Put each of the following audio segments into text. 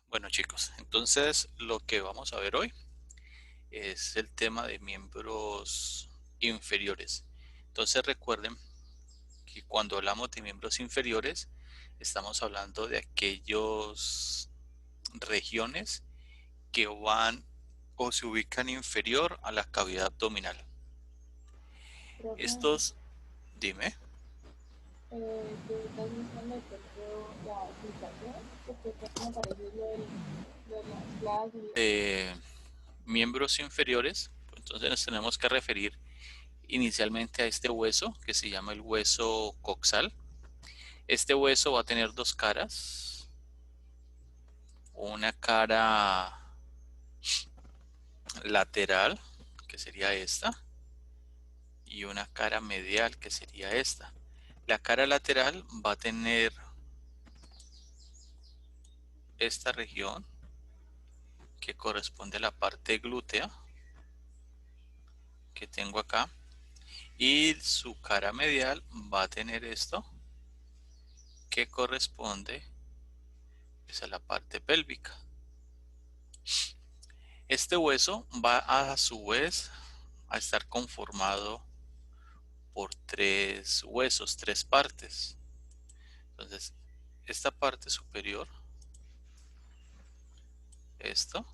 Bueno chicos, entonces lo que vamos a ver hoy es el tema de miembros inferiores. Entonces recuerden que cuando hablamos de miembros inferiores estamos hablando de aquellas regiones que van o se ubican inferior a la cavidad abdominal. Profe, Estos, dime, ¿tú estás buscando de pronto la explicación? Porque casi me parece lo de las clases y eso. miembros inferiores, entonces nos tenemos que referir inicialmente a este hueso que se llama el hueso coxal. Este hueso va a tener dos caras, una cara lateral, que sería esta, y una cara medial, que sería esta. La cara lateral va a tener esta región, que corresponde a la parte glútea, que tengo acá, y su cara medial va a tener esto, que corresponde pues, a la parte pélvica. Este hueso va a su vez a estar conformado por tres huesos, tres partes. Entonces, esta parte superior, esto,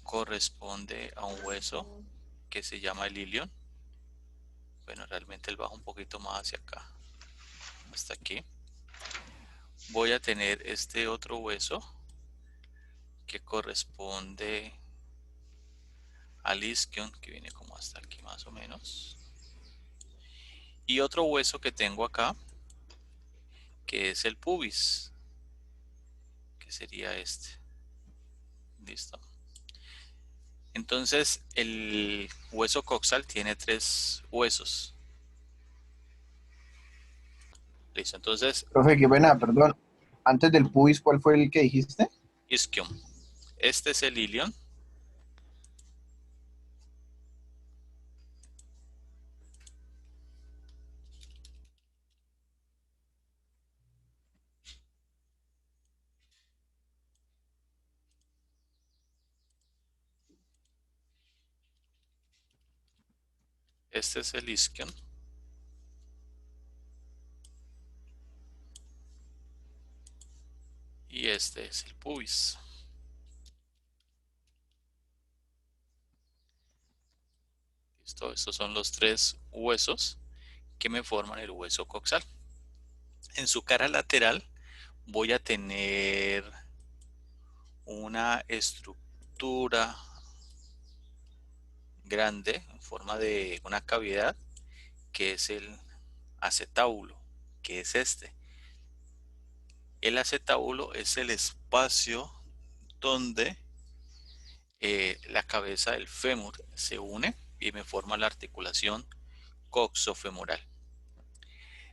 corresponde a un hueso Listo. que se llama el ilion. Bueno, realmente él baja un poquito más hacia acá, hasta aquí. Voy a tener este otro hueso que corresponde al isquion, que viene como hasta aquí más o menos. Y otro hueso que tengo acá, que es el pubis, que sería este. Listo. Entonces, el hueso coxal tiene tres huesos. Listo. Entonces, Profe, qué pena, perdón. Antes del pubis, ¿cuál fue el que dijiste? isquion. Este es el ilion. Este es el isquion. Y este es el pubis. Listo. Estos son los tres huesos que me forman el hueso coxal. En su cara lateral voy a tener una estructura grande en forma de una cavidad que es el acetábulo, que es este. El acetábulo es el espacio donde la cabeza del fémur se une y me forma la articulación coxofemoral.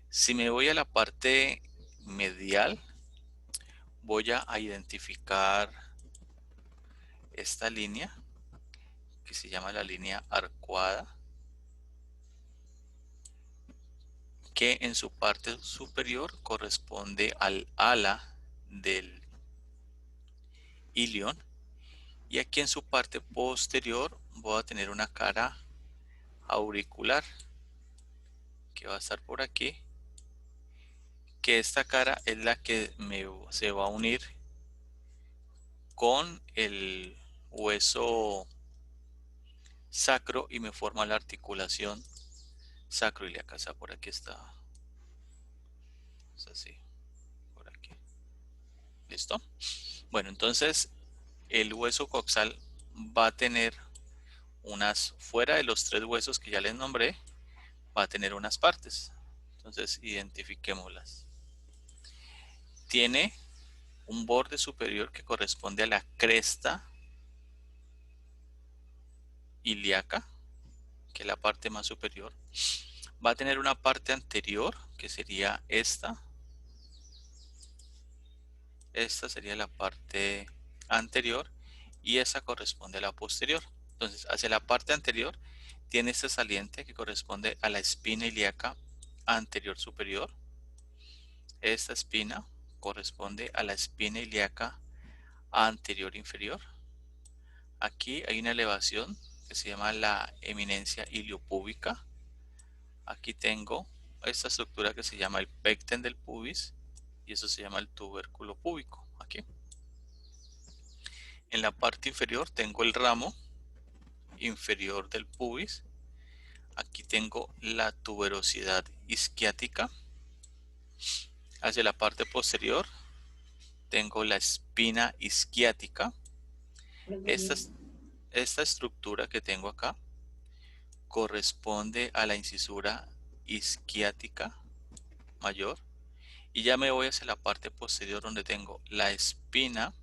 Si me voy a la parte medial, voy a identificar esta línea que se llama la línea arcuada, que en su parte superior corresponde al ala del ilion, y aquí en su parte posterior voy a tener una cara auricular que va a estar por aquí, que esta cara es la que se va a unir con el hueso sacro y me forma la articulación sacroiliaca. O sea, por aquí está, es así, por aquí. ¿Listo? Bueno, entonces el hueso coxal va a tener unas, fuera de los tres huesos que ya les nombré, va a tener unas partes. Entonces, identifiquémoslas. Tiene un borde superior que corresponde a la cresta ilíaca, que es la parte más superior. Va a tener una parte anterior, que sería esta. Esta sería la parte anterior y esa corresponde a la posterior. Entonces, hacia la parte anterior tiene este saliente que corresponde a la espina ilíaca anterior superior. Esta espina corresponde a la espina ilíaca anterior inferior. Aquí hay una elevación que se llama la eminencia iliopúbica. Aquí tengo esta estructura que se llama el pecten del pubis y eso se llama el tubérculo púbico. Aquí en la parte inferior tengo el ramo inferior del pubis. Aquí tengo la tuberosidad isquiática. Hacia la parte posterior tengo la espina isquiática. Esta estructura que tengo acá corresponde a la incisura isquiática mayor. Y ya me voy hacia la parte posterior donde tengo la espina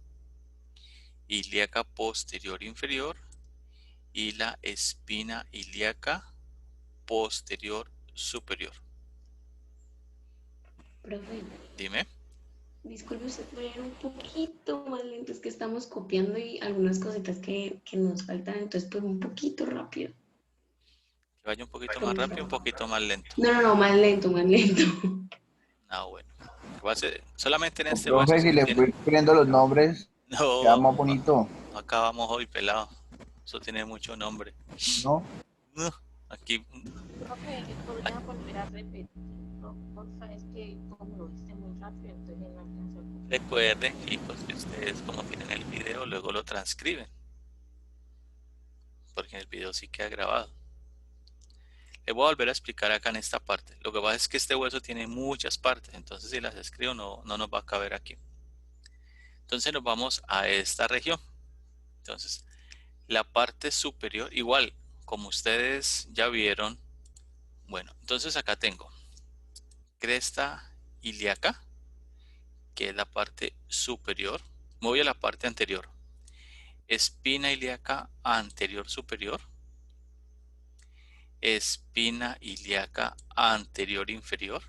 ilíaca posterior inferior y la espina ilíaca posterior superior. Profe, Dime. disculpe, usted puede ir un poquito más lento, es que estamos copiando y algunas cositas que nos faltan, entonces pues un poquito rápido. Que vaya un poquito más rápido, un poquito más lento. No, más lento, más lento. Ah, bueno. Solamente en este hueso Profe, es si que le tiene. voy poniendo los nombres, queda No, más bonito, no acabamos hoy, pelado. Eso tiene mucho nombre. ¿no? No, aquí. Profe, ¿podría volver a repetir? Porfa, es que como lo viste muy rápido, entonces no alcanzó a copiar. Recuerden, chicos, que ustedes como tienen el video, luego lo transcriben. Porque en el video sí queda grabado. Le voy a volver a explicar acá en esta parte. Lo que pasa es que este hueso tiene muchas partes, entonces si las escribo no nos va a caber aquí. Entonces nos vamos a esta región. Entonces, la parte superior, igual, como ustedes ya vieron, bueno, entonces acá tengo cresta ilíaca, que es la parte superior. Me voy a la parte anterior. Espina ilíaca anterior superior. Espina ilíaca anterior inferior.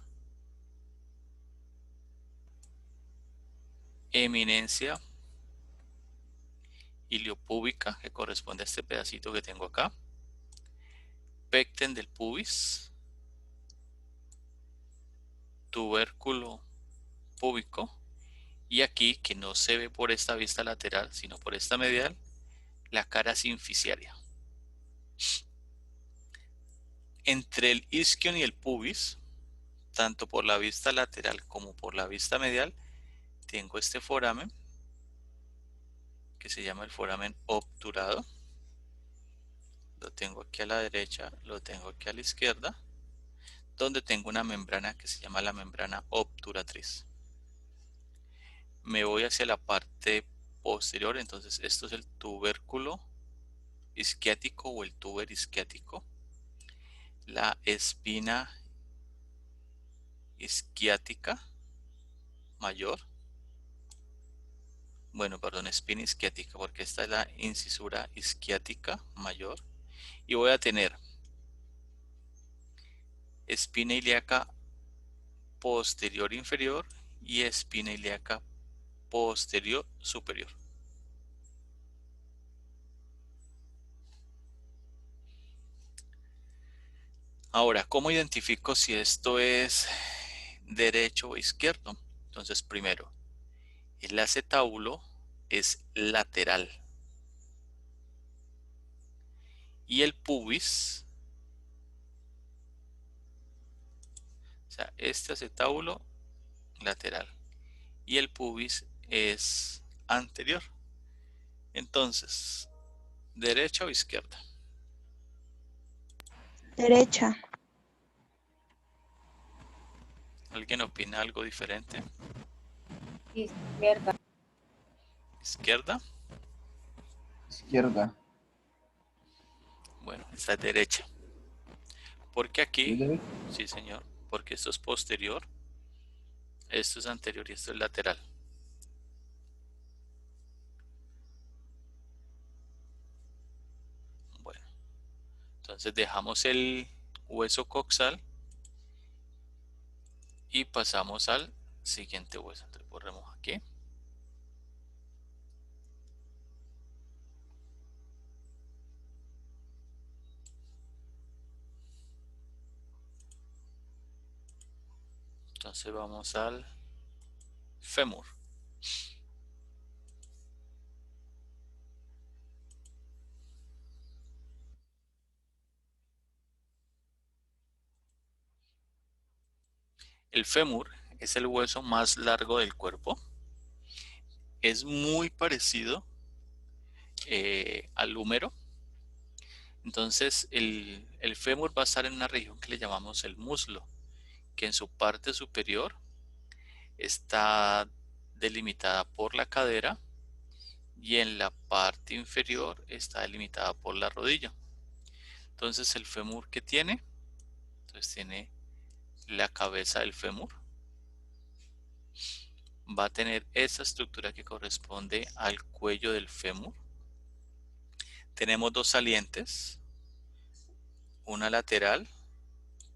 Eminencia iliopúbica, que corresponde a este pedacito que tengo acá. Pecten del pubis. Tubérculo púbico. Y aquí, que no se ve por esta vista lateral, sino por esta medial, la cara sinficiaria. Entre el isquion y el pubis, tanto por la vista lateral como por la vista medial, tengo este foramen, que se llama el foramen obturado. Lo tengo aquí a la derecha, lo tengo aquí a la izquierda, donde tengo una membrana que se llama la membrana obturatriz. Me voy hacia la parte posterior, entonces esto es el tubérculo isquiático o el tuber isquiático. La espina isquiática mayor. Bueno, perdón, espina isquiática, porque esta es la incisura isquiática mayor. Y voy a tener espina ilíaca posterior inferior y espina ilíaca posterior superior. Ahora, ¿cómo identifico si esto es derecho o izquierdo? Entonces, primero, el acetábulo es lateral y el pubis, o sea, este acetábulo lateral y el pubis es anterior. Entonces, ¿derecha o izquierda? Derecha. ¿Alguien opina algo diferente? Izquierda. ¿Izquierda? Izquierda. Bueno, esta es derecha. Porque ¿Es aquí, derecha? sí señor, porque esto es posterior, esto es anterior y esto es lateral. Bueno, entonces dejamos el hueso coxal y pasamos al siguiente hueso. Entonces borremos aquí. Entonces vamos al fémur. El fémur es el hueso más largo del cuerpo. Es muy parecido al húmero. Entonces el fémur va a estar en una región que le llamamos el muslo, que en su parte superior está delimitada por la cadera y en la parte inferior está delimitada por la rodilla. Entonces el fémur que tiene, entonces tiene la cabeza del fémur, va a tener esa estructura que corresponde al cuello del fémur. Tenemos dos salientes, una lateral,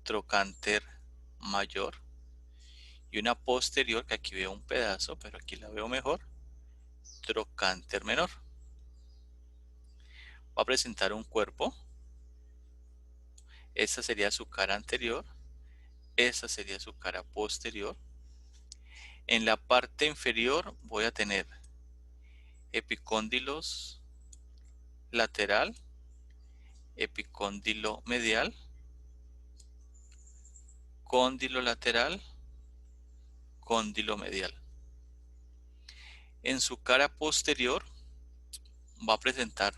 trocánter mayor, y una posterior, que aquí veo un pedazo, pero aquí la veo mejor, trocánter menor. Va a presentar un cuerpo. Esta sería su cara anterior, esta sería su cara posterior. En la parte inferior voy a tener epicóndilos lateral, epicóndilo medial, cóndilo lateral, cóndilo medial. En su cara posterior va a presentar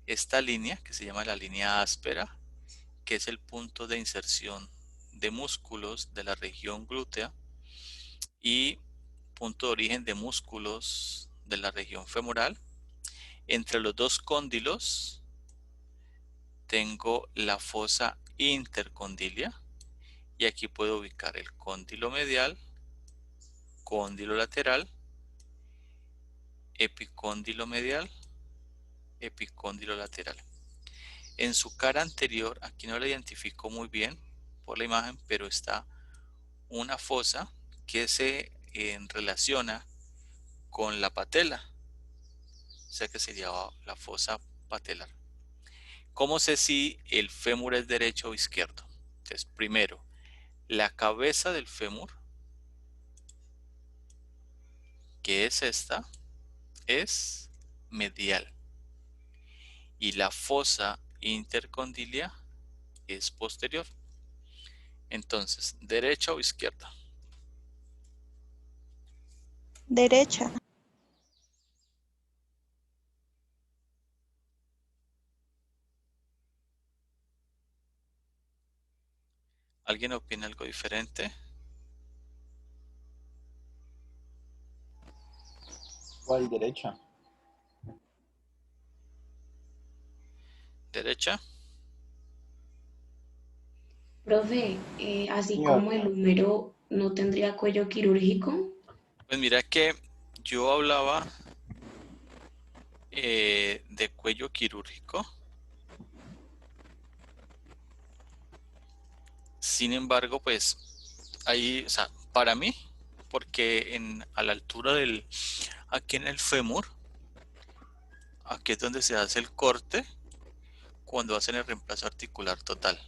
esta línea que se llama la línea áspera, que es el punto de inserción de músculos de la región glútea y punto de origen de músculos de la región femoral. Entre los dos cóndilos tengo la fosa intercondilia y aquí puedo ubicar el cóndilo medial, cóndilo lateral, epicóndilo medial, epicóndilo lateral. En su cara anterior, aquí no la identifico muy bien por la imagen, pero está una fosa que se relaciona con la patela, o sea que sería la fosa patelar. ¿Cómo sé si el fémur es derecho o izquierdo? Entonces, primero, la cabeza del fémur, que es esta, es medial. Y la fosa intercondilia es posterior. Entonces, ¿derecha o izquierda? Derecha. ¿Alguien opina algo diferente? ¿Cuál derecha? ¿Derecha? Profe, así Señor, como el húmero no tendría cuello quirúrgico. Pues mira que yo hablaba de cuello quirúrgico. Sin embargo, pues ahí, o sea, para mí, porque a la altura aquí en el fémur, aquí es donde se hace el corte cuando hacen el reemplazo articular total.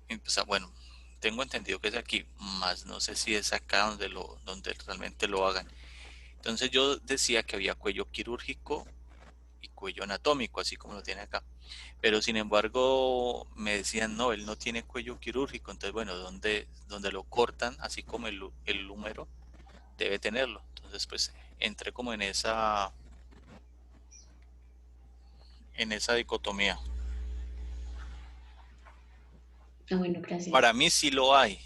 Y, o sea, bueno, tengo entendido que es aquí, más no sé si es acá donde realmente lo hagan. Entonces yo decía que había cuello quirúrgico y cuello anatómico, así como lo tiene acá. Pero sin embargo me decían, no, él no tiene cuello quirúrgico. Entonces, bueno, donde lo cortan, así como el húmero, debe tenerlo. Entonces, pues entré como en esa dicotomía. Ah, bueno, gracias. Para mí sí lo hay,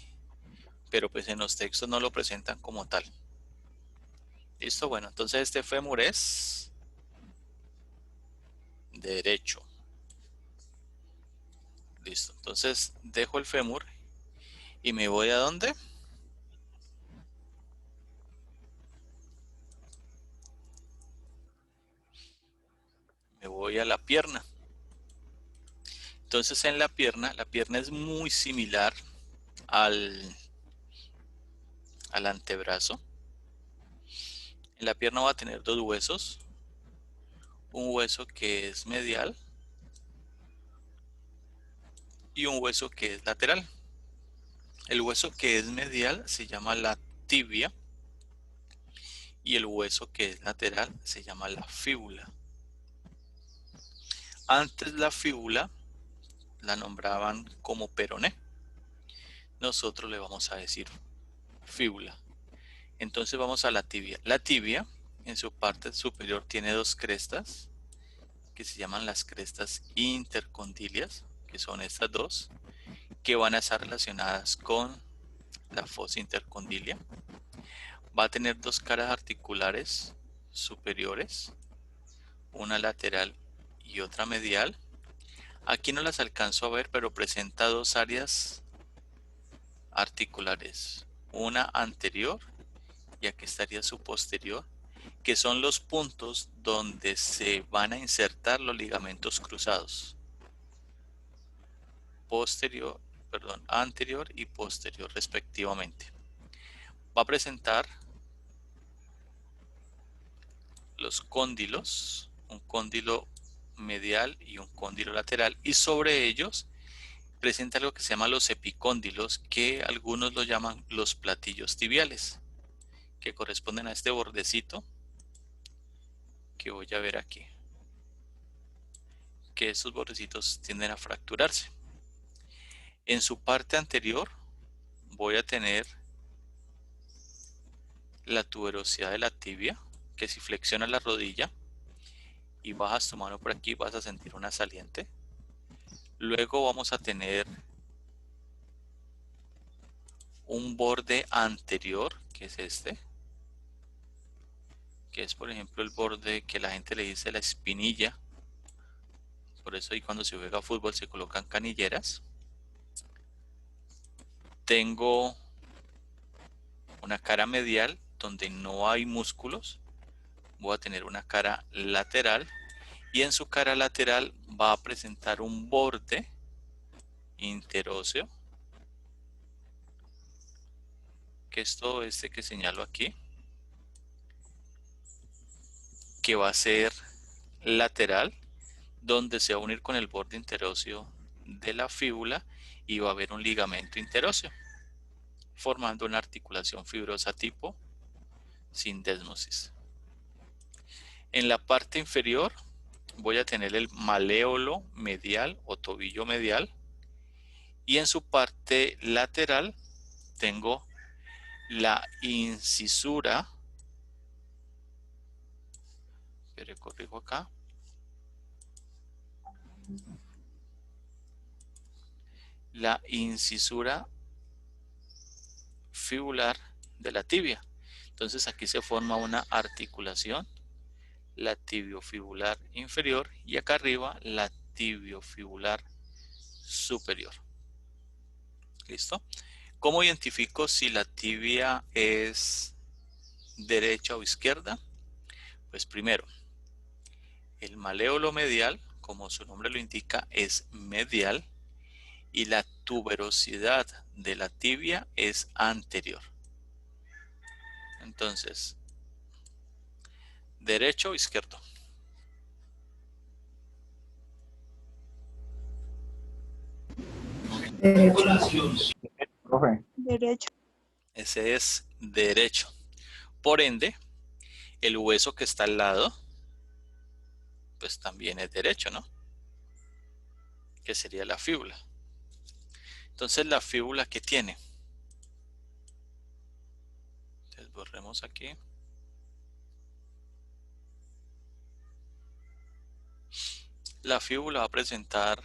pero pues en los textos no lo presentan como tal. Listo, bueno, entonces este fémur es derecho. Listo, entonces dejo el fémur y me voy ¿a dónde? Me voy a la pierna. Entonces en la pierna es muy similar al antebrazo. En la pierna va a tener dos huesos. Un hueso que es medial y un hueso que es lateral. El hueso que es medial se llama la tibia y el hueso que es lateral se llama la fíbula. Antes la fíbula la nombraban como peroné. nosotros le vamos a decir fíbula. Entonces vamos a la tibia. La tibia en su parte superior tiene dos crestas que se llaman las crestas intercondilias, que son estas dos, que van a estar relacionadas con la fosa intercondilia. Va a tener dos caras articulares superiores, una lateral y otra medial. Aquí no las alcanzo a ver, pero presenta dos áreas articulares, una anterior y aquí estaría su posterior, que son los puntos donde se van a insertar los ligamentos cruzados, anterior y posterior respectivamente. Va a presentar los cóndilos, un cóndilo medial y un cóndilo lateral, y sobre ellos presenta algo que se llama los epicóndilos, que algunos lo llaman los platillos tibiales, que corresponden a este bordecito que voy a ver aquí, que estos bordecitos tienden a fracturarse. En su parte anterior voy a tener la tuberosidad de la tibia, que si flexionas la rodilla y bajas tu mano por aquí vas a sentir una saliente. Luego vamos a tener un borde anterior, que es este, que es por ejemplo el borde que la gente le dice la espinilla. Por eso ahí cuando se juega fútbol se colocan canilleras. Tengo una cara medial donde no hay músculos. Voy a tener una cara lateral y en su cara lateral va a presentar un borde interóseo, que es todo este que señalo aquí, que va a ser lateral, donde se va a unir con el borde interóseo de la fíbula y va a haber un ligamento interóseo, formando una articulación fibrosa tipo sindesmosis. En la parte inferior voy a tener el maléolo medial o tobillo medial y en su parte lateral tengo la incisura, pero corrijo acá, la incisura fibular de la tibia. Entonces aquí se forma una articulación, la tibiofibular inferior, y acá arriba la tibiofibular superior. ¿Listo? ¿Cómo identifico si la tibia es derecha o izquierda? Pues primero, el maléolo medial, como su nombre lo indica, es medial y la tuberosidad de la tibia es anterior. Entonces, ¿derecho o izquierdo? Profe, Derecho. Ese es derecho. Por ende, el hueso que está al lado, pues también es derecho, ¿no? Que sería la fíbula. Entonces, la fíbula, ¿qué tiene? Entonces, borremos aquí. La fíbula va a presentar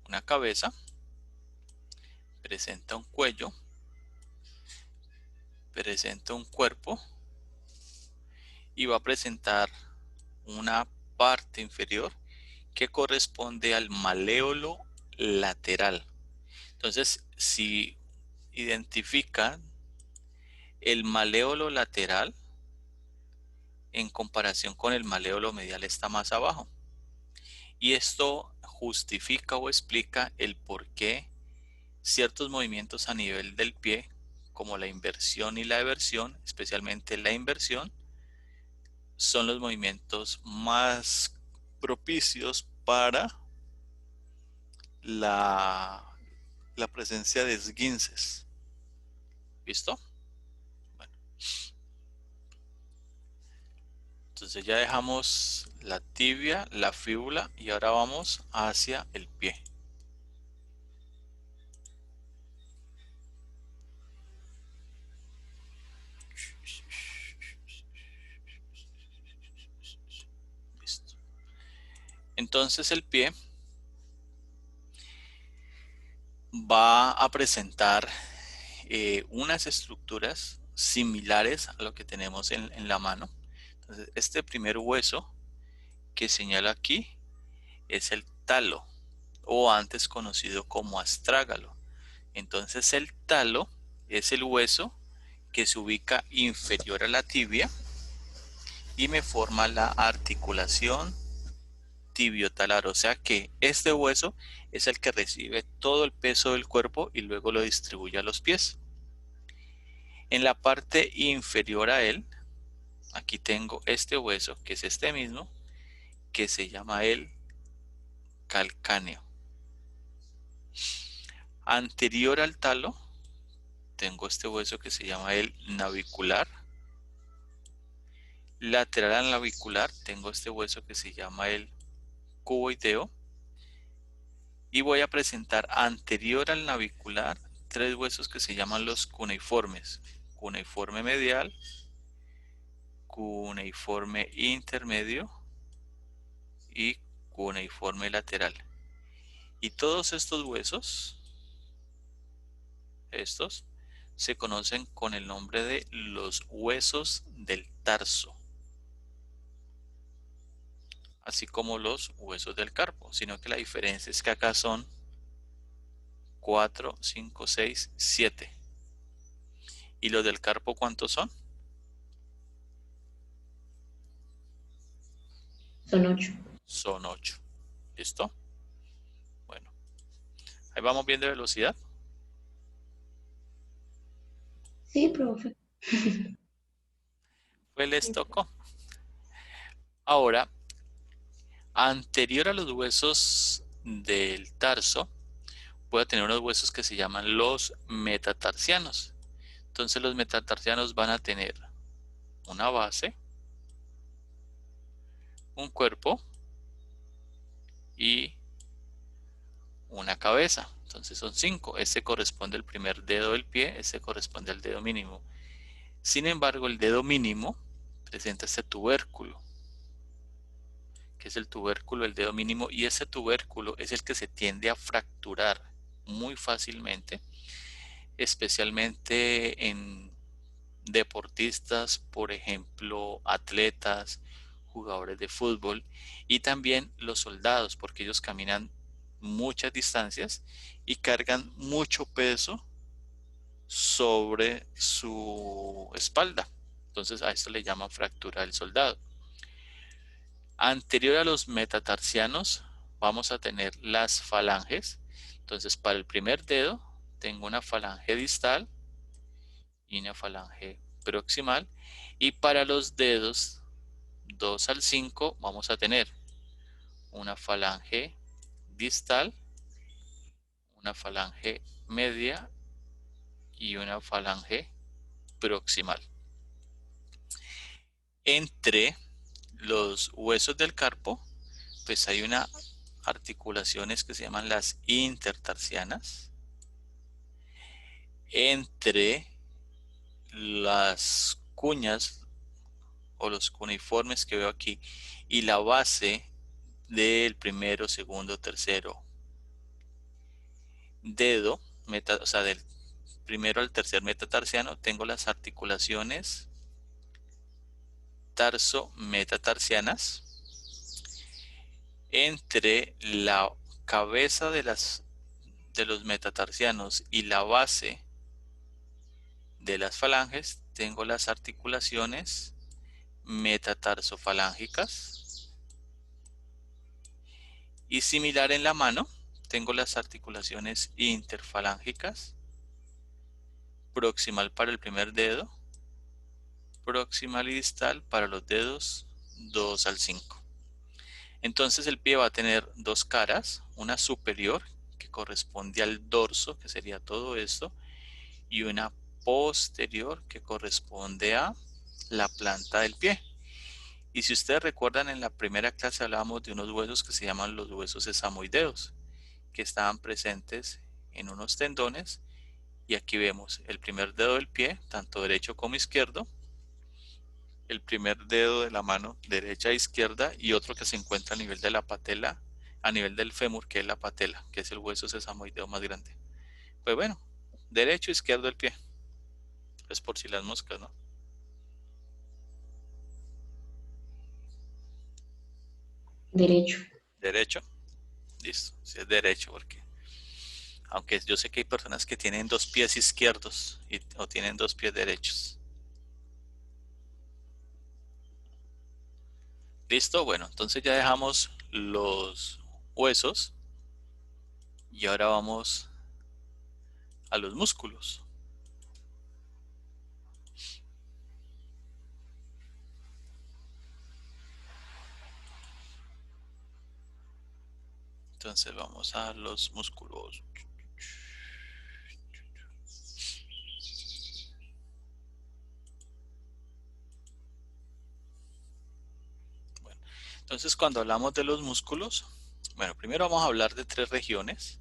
una cabeza, presenta un cuello, presenta un cuerpo y va a presentar una parte inferior que corresponde al maléolo lateral. Entonces, si identifican el maléolo lateral en comparación con el maléolo medial está más abajo. Y esto justifica o explica el por qué ciertos movimientos a nivel del pie, como la inversión y la eversión, especialmente la inversión, son los movimientos más propicios para la presencia de esguinces. ¿Listo? Bueno. Entonces ya dejamos la tibia, la fíbula y ahora vamos hacia el pie. Entonces el pie va a presentar unas estructuras similares a lo que tenemos en la mano. Entonces, este primer hueso que señalo aquí es el talo, o antes conocido como astrágalo. Entonces el talo es el hueso que se ubica inferior a la tibia y me forma la articulación tibiotalar, o sea que este hueso es el que recibe todo el peso del cuerpo y luego lo distribuye a los pies. En la parte inferior a él, aquí tengo este hueso, que es este mismo, que se llama el calcáneo. Anterior al talo, tengo este hueso que se llama el navicular. Lateral al navicular, tengo este hueso que se llama el cuboideo. Y voy a presentar anterior al navicular tres huesos que se llaman los cuneiformes. Cuneiforme medial, cuneiforme intermedio y cuneiforme lateral. Y todos estos huesos, estos, se conocen con el nombre de los huesos del tarso, así como los huesos del carpo, sino que la diferencia es que acá son 4, 5, 6, 7. ¿Y los del carpo cuántos son? Son 8. Son 8. ¿Listo? Bueno, ahí vamos bien de velocidad. Sí, profe. Pues les tocó. Ahora, anterior a los huesos del tarso, voy a tener unos huesos que se llaman los metatarsianos. Entonces los metatarsianos van a tener una base, un cuerpo y una cabeza. Entonces son 5. Este corresponde al primer dedo del pie, este corresponde al dedo mínimo. Sin embargo, el dedo mínimo presenta este tubérculo, que es el tubérculo del dedo mínimo, y ese tubérculo es el que se tiende a fracturar muy fácilmente, especialmente en deportistas, por ejemplo, atletas, jugadores de fútbol, y también los soldados, porque ellos caminan muchas distancias y cargan mucho peso sobre su espalda. Entonces a esto le llaman fractura del soldado. Anterior a los metatarsianos vamos a tener las falanges. Entonces para el primer dedo tengo una falange distal y una falange proximal. Y para los dedos 2 al 5 vamos a tener una falange distal, una falange media y una falange proximal. Entre los huesos del carpo, pues hay unas articulaciones que se llaman las intertarsianas. Entre las cuñas o los cuneiformes que veo aquí y la base del primero, segundo, tercero dedo, o sea, del primero al tercer metatarsiano, tengo las articulaciones tarso-metatarsianas. Entre la cabeza de los metatarsianos y la base de las falanges tengo las articulaciones metatarsofalángicas, y similar en la mano tengo las articulaciones interfalángicas, proximal para el primer dedo, proximal y distal para los dedos 2 al 5. Entonces el pie va a tener dos caras, una superior que corresponde al dorso, que sería todo esto, y una posterior que corresponde a la planta del pie. Y si ustedes recuerdan, en la primera clase hablábamos de unos huesos que se llaman los huesos sesamoideos, que estaban presentes en unos tendones, y aquí vemos el primer dedo del pie, tanto derecho como izquierdo, el primer dedo de la mano derecha e izquierda y otro que se encuentra a nivel de la patela, a nivel del fémur, que es la patela, que es el hueso sesamoideo más grande. Pues bueno, derecho, izquierdo el pie. Es por si las moscas, ¿no? Derecho. Derecho. Listo. Si es derecho, porque aunque yo sé que hay personas que tienen dos pies izquierdos o tienen dos pies derechos. Listo, bueno, entonces ya dejamos los huesos y ahora vamos a los músculos. Entonces vamos a los músculos. Bueno, entonces cuando hablamos de los músculos, bueno, primero vamos a hablar de tres regiones.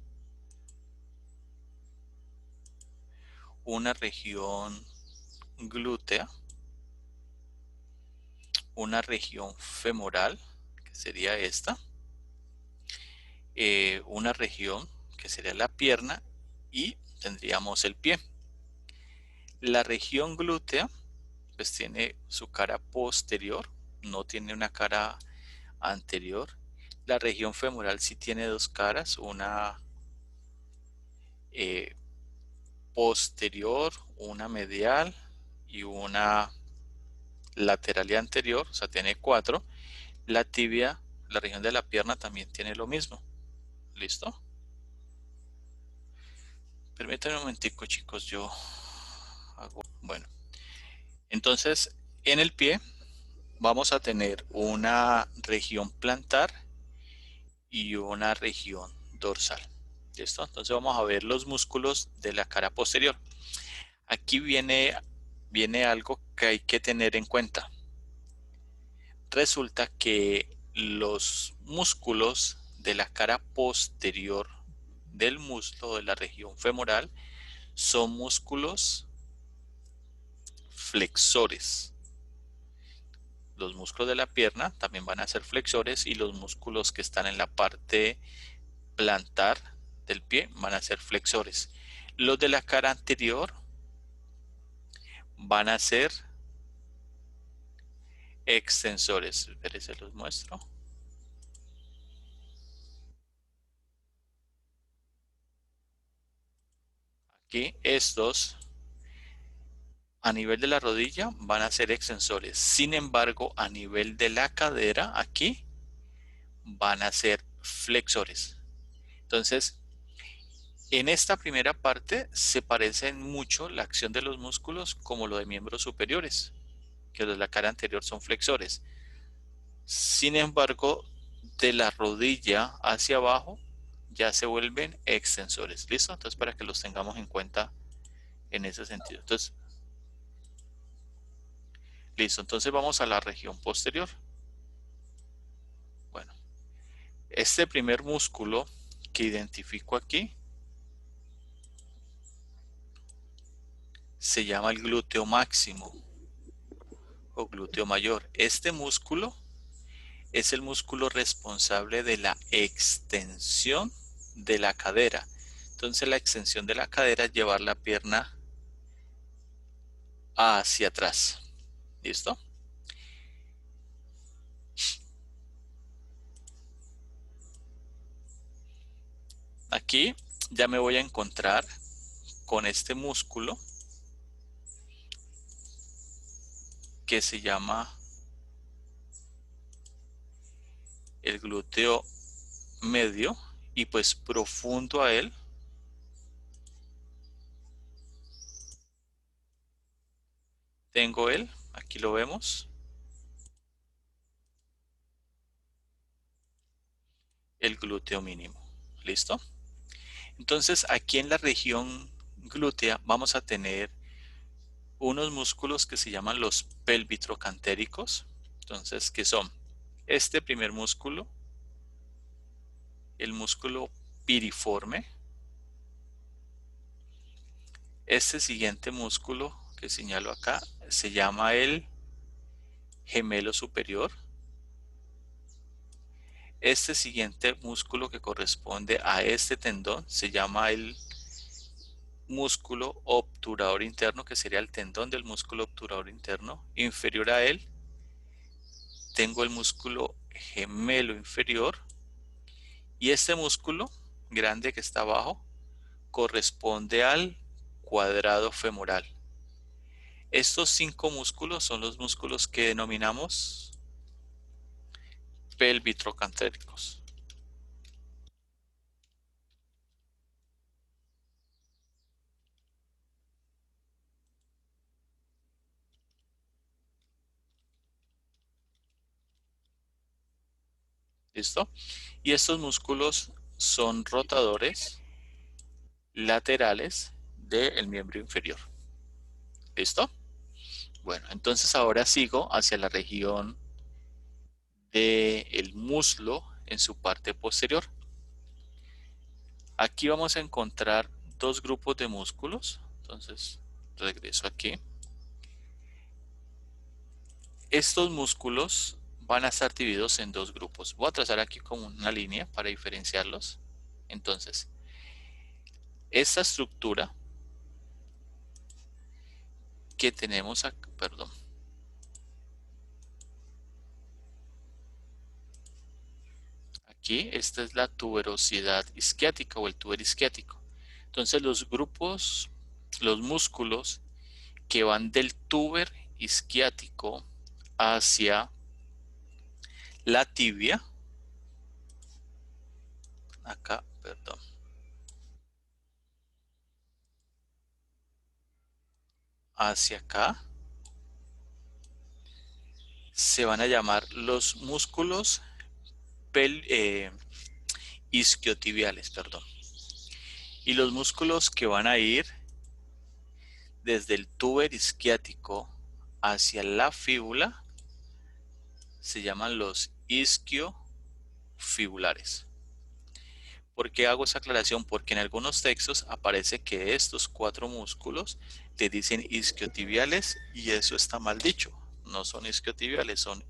Una región glútea, una región femoral, que sería esta, una región que sería la pierna y tendríamos el pie. La región glútea pues tiene su cara posterior, no tiene una cara anterior. La región femoral sí tiene dos caras, una posterior, una medial y una lateral y anterior, o sea, tiene cuatro. La tibia, la región de la pierna también tiene lo mismo. ¿Listo? Permítanme un momentico, chicos, yo hago... Bueno, entonces en el pie vamos a tener una región plantar y una región dorsal. ¿Listo? Entonces vamos a ver los músculos de la cara posterior. Aquí viene algo que hay que tener en cuenta. Resulta que los músculos de la cara posterior del muslo de la región femoral son músculos flexores. Los músculos de la pierna también van a ser flexores y los músculos que están en la parte plantar del pie van a ser flexores. Los de la cara anterior van a ser extensores. Se los muestro. Aquí estos a nivel de la rodilla van a ser extensores. Sin embargo, a nivel de la cadera aquí van a ser flexores. Entonces, en esta primera parte se parecen mucho la acción de los músculos como lo de miembros superiores, que los de la cara anterior son flexores. Sin embargo, de la rodilla hacia abajo ya se vuelven extensores. ¿Listo? Entonces, para que los tengamos en cuenta en ese sentido. Entonces, listo. Entonces vamos a la región posterior. Bueno, este primer músculo que identifico aquí se llama el glúteo máximo o glúteo mayor. Este músculo es el músculo responsable de la extensión de la cadera. Entonces la extensión de la cadera es llevar la pierna hacia atrás. ¿Listo? Aquí ya me voy a encontrar con este músculo que se llama el glúteo medio y pues profundo a él tengo él, aquí lo vemos, el glúteo mínimo. ¿Listo? Entonces aquí en la región glútea vamos a tener unos músculos que se llaman los pelvitrocantéricos. Entonces, ¿qué son? Este primer músculo, el músculo piriforme. Este siguiente músculo que señalo acá se llama el gemelo superior. Este siguiente músculo que corresponde a este tendón se llama el músculo obturador interno, que sería el tendón del músculo obturador interno. Inferior a él tengo el músculo gemelo inferior, y este músculo grande que está abajo corresponde al cuadrado femoral. Estos 5 músculos son los músculos que denominamos pelvitrocantéricos. ¿Listo? Y estos músculos son rotadores laterales del miembro inferior. ¿Listo? Bueno, entonces ahora sigo hacia la región del muslo en su parte posterior. Aquí vamos a encontrar 2 grupos de músculos. Entonces regreso aquí. Estos músculos van a estar divididos en 2 grupos. Voy a trazar aquí como una línea para diferenciarlos. Entonces, esta estructura que tenemos acá, perdón. Aquí, esta es la tuberosidad isquiática o el tuber isquiático. Entonces, los músculos que van del tuber isquiático hacia la tibia, acá, perdón, hacia acá, se van a llamar los músculos isquiotibiales, perdón. Y los músculos que van a ir desde el tuber isquiático hacia la fíbula se llaman los isquiofibulares. ¿Por qué hago esa aclaración? Porque en algunos textos aparece que estos 4 músculos te dicen isquiotibiales, y eso está mal dicho. No son isquiotibiales, son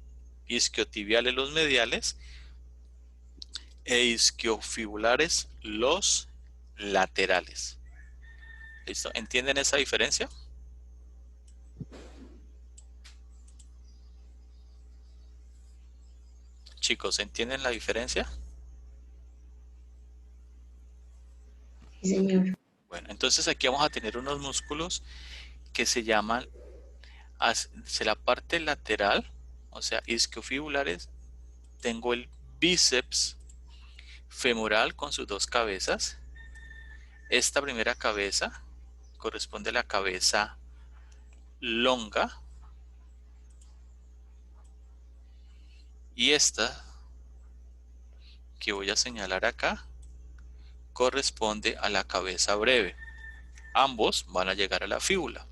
isquiotibiales los mediales e isquiofibulares los laterales. ¿Listo? ¿Entienden esa diferencia? Chicos, ¿entienden la diferencia? Sí, señor. Bueno, entonces aquí vamos a tener unos músculos que se llaman hacia la parte lateral, o sea, isquiofibulares. Tengo el bíceps femoral con sus 2 cabezas. Esta primera cabeza corresponde a la cabeza longa, y esta que voy a señalar acá corresponde a la cabeza breve. Ambos van a llegar a la fíbula.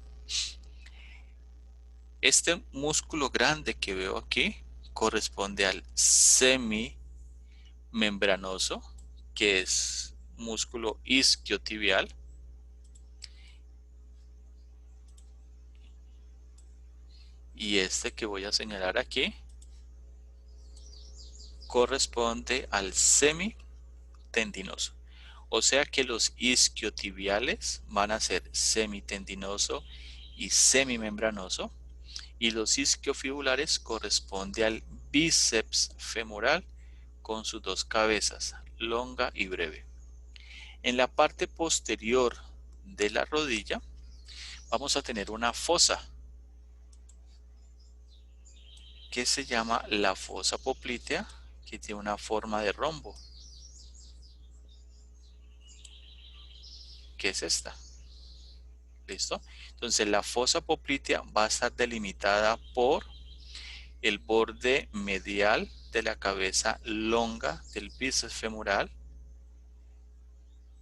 Este músculo grande que veo aquí corresponde al semimembranoso, que es músculo isquiotibial. Y este que voy a señalar aquí corresponde al semitendinoso. O sea que los isquiotibiales van a ser semitendinoso y semimembranoso, y los isquiofibulares corresponde al bíceps femoral con sus 2 cabezas, longa y breve. En la parte posterior de la rodilla vamos a tener una fosa que se llama la fosa poplitea, que tiene una forma de rombo, que es esta. ¿Listo? Entonces la fosa poplitea va a estar delimitada por el borde medial de la cabeza longa del bíceps femoral,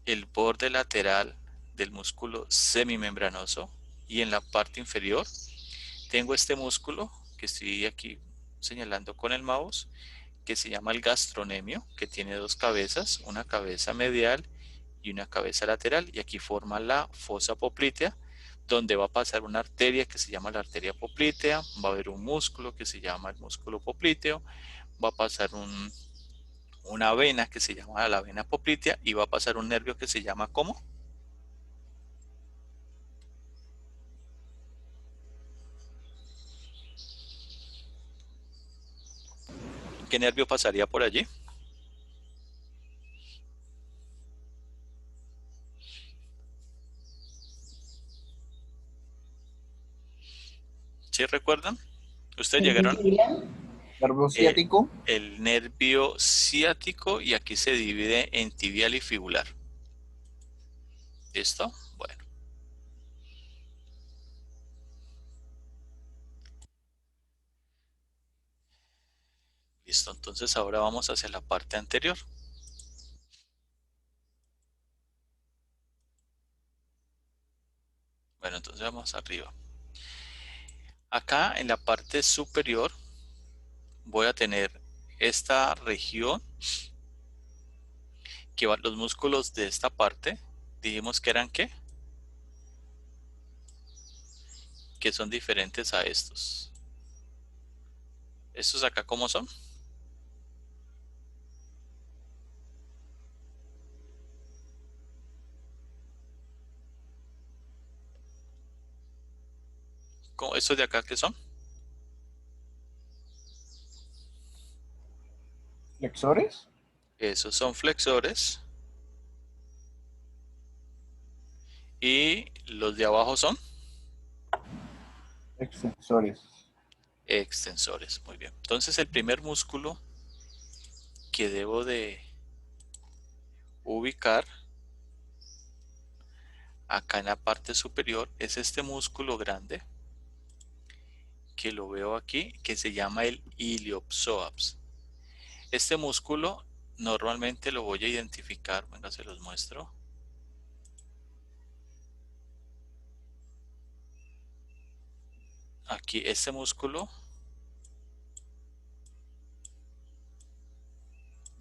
el borde lateral del músculo semimembranoso, y en la parte inferior tengo este músculo que estoy aquí señalando con el mouse, que se llama el gastronemio, que tiene 2 cabezas, una cabeza medial y una cabeza lateral, y aquí forma la fosa poplitea, donde va a pasar una arteria que se llama la arteria poplitea, va a haber un músculo que se llama el músculo popliteo, va a pasar una vena que se llama la vena poplitea y va a pasar un nervio que se llama ¿cómo? ¿Qué nervio pasaría por allí? ¿Sí recuerdan? ¿Ustedes llegaron? Nervio ciático. El nervio ciático, y aquí se divide en tibial y fibular. ¿Listo? Bueno. Listo, entonces ahora vamos hacia la parte anterior. Bueno, entonces vamos arriba. Acá en la parte superior voy a tener esta región que van los músculos de esta parte. Dijimos que eran ¿qué? Que son diferentes a estos. ¿Estos acá cómo son? ¿Estos de acá qué son? Flexores. Esos son flexores. Y los de abajo son Extensores. extensores. Muy bien. Entonces el primer músculo que debo de ubicar acá en la parte superior es este músculo grande que lo veo aquí, que se llama el iliopsoas. Este músculo normalmente lo voy a identificar, venga, se los muestro. Aquí este músculo,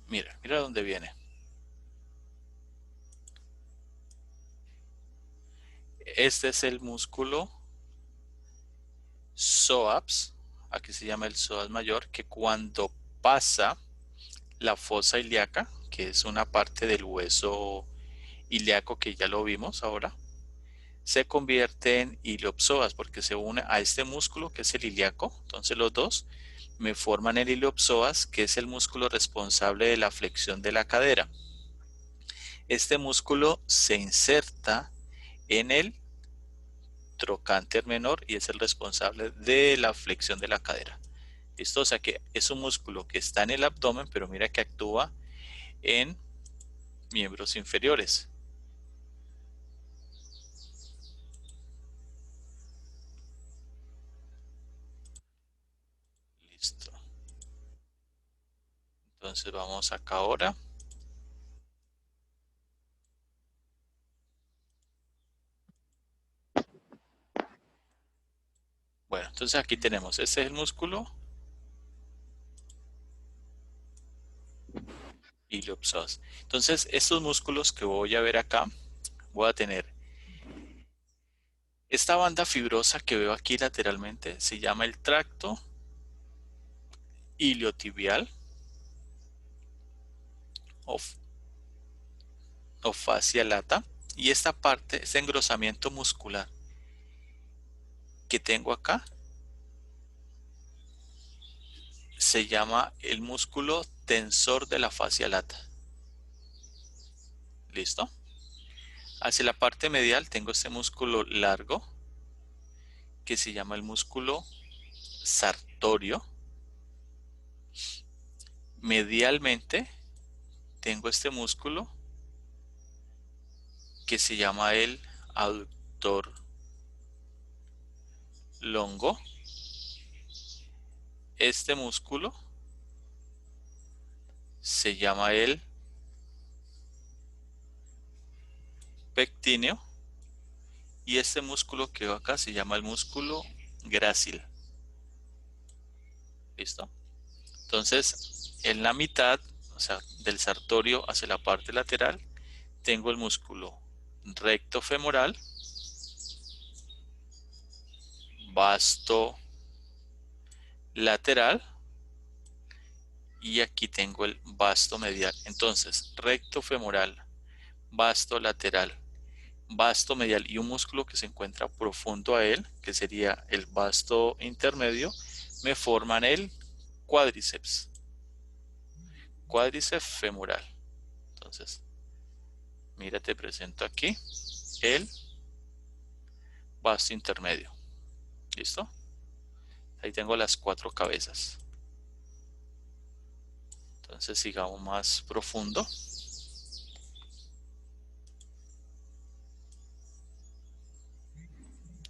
mira dónde viene. Este es el músculo psoas, aquí se llama el psoas mayor, que cuando pasa la fosa ilíaca, que es una parte del hueso ilíaco que ya lo vimos ahora, se convierte en iliopsoas porque se une a este músculo que es el ilíaco. Entonces los dos me forman el iliopsoas, que es el músculo responsable de la flexión de la cadera. Este músculo se inserta en el trocánter menor y es el responsable de la flexión de la cadera. ¿Listo? O sea que es un músculo que está en el abdomen, pero mira que actúa en miembros inferiores. Listo. Entonces vamos acá ahora. Bueno, entonces aquí tenemos, este es el músculo iliopsoas. Entonces estos músculos que voy a ver acá, voy a tener esta banda fibrosa que veo aquí lateralmente, se llama el tracto iliotibial o fascia lata, y esta parte, este engrosamiento muscular que tengo acá, se llama el músculo tensor de la fascia lata. ¿Listo? Hacia la parte medial tengo este músculo largo que se llama el músculo sartorio. Medialmente tengo este músculo que se llama el aductor longo. Este músculo se llama el pectíneo y este músculo que veo acá se llama el músculo grácil. ¿Listo? Entonces, en la mitad, o sea, del sartorio hacia la parte lateral, tengo el músculo recto femoral vasto lateral y aquí tengo el vasto medial. Entonces, recto femoral, vasto lateral, vasto medial y un músculo que se encuentra profundo a él, que sería el vasto intermedio, me forman el cuádriceps. Cuádriceps femoral. Entonces, mira, te presento aquí el vasto intermedio. ¿Listo? Ahí tengo las 4 cabezas. Entonces sigamos más profundo.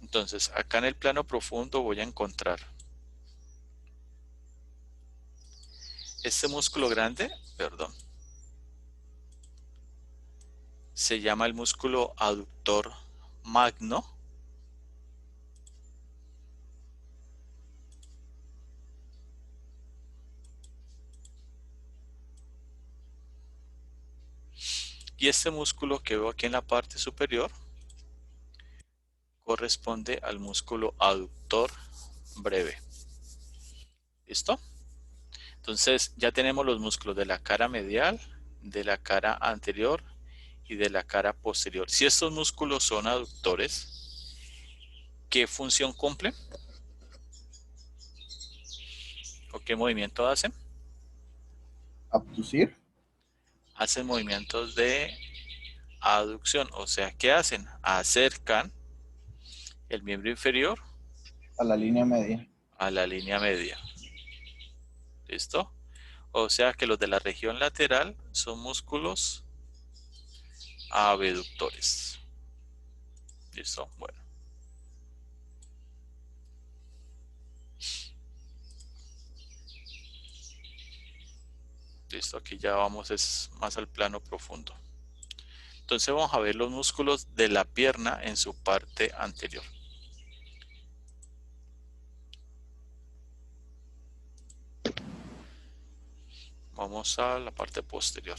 Entonces acá en el plano profundo voy a encontrar este músculo grande, perdón, se llama el músculo aductor magno. Y este músculo que veo aquí en la parte superior corresponde al músculo aductor breve. ¿Listo? Entonces ya tenemos los músculos de la cara medial, de la cara anterior y de la cara posterior. Si estos músculos son aductores, ¿qué función cumplen? ¿O qué movimiento hacen? Abducir. Hacen movimientos de aducción, o sea, ¿qué hacen? Acercan el miembro inferior A la línea media. a la línea media. ¿Listo? O sea que los de la región lateral son músculos abductores. ¿Listo? Bueno. Listo, aquí ya vamos es más al plano profundo. Entonces vamos a ver los músculos de la pierna en su parte anterior. Vamos a la parte posterior.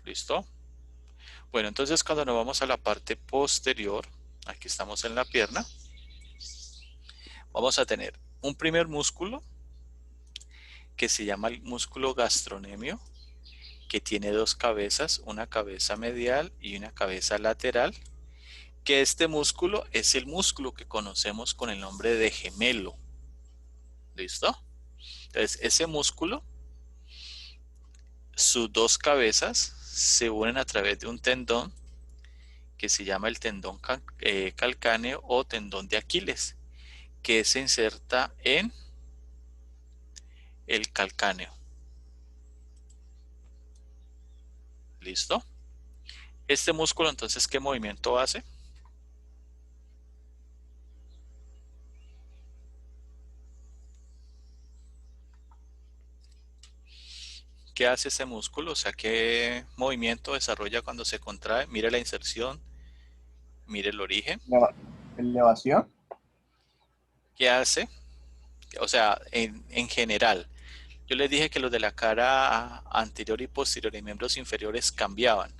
¿Listo? Bueno, entonces cuando nos vamos a la parte posterior, aquí estamos en la pierna, vamos a tener un primer músculo que se llama el músculo gastrocnemio, que tiene 2 cabezas, una cabeza medial y una cabeza lateral, que este músculo es el músculo que conocemos con el nombre de gemelo. ¿Listo? Entonces, ese músculo, sus 2 cabezas se unen a través de un tendón que se llama el tendón calcáneo o tendón de Aquiles, que se inserta en el calcáneo. ¿Listo? Este músculo, entonces, ¿qué movimiento hace? ¿Qué hace ese músculo? O sea, ¿qué movimiento desarrolla cuando se contrae? Mire la inserción, mire el origen. Elevación. ¿Qué hace? O sea, en general, yo les dije que los de la cara anterior y posterior y miembros inferiores cambiaban.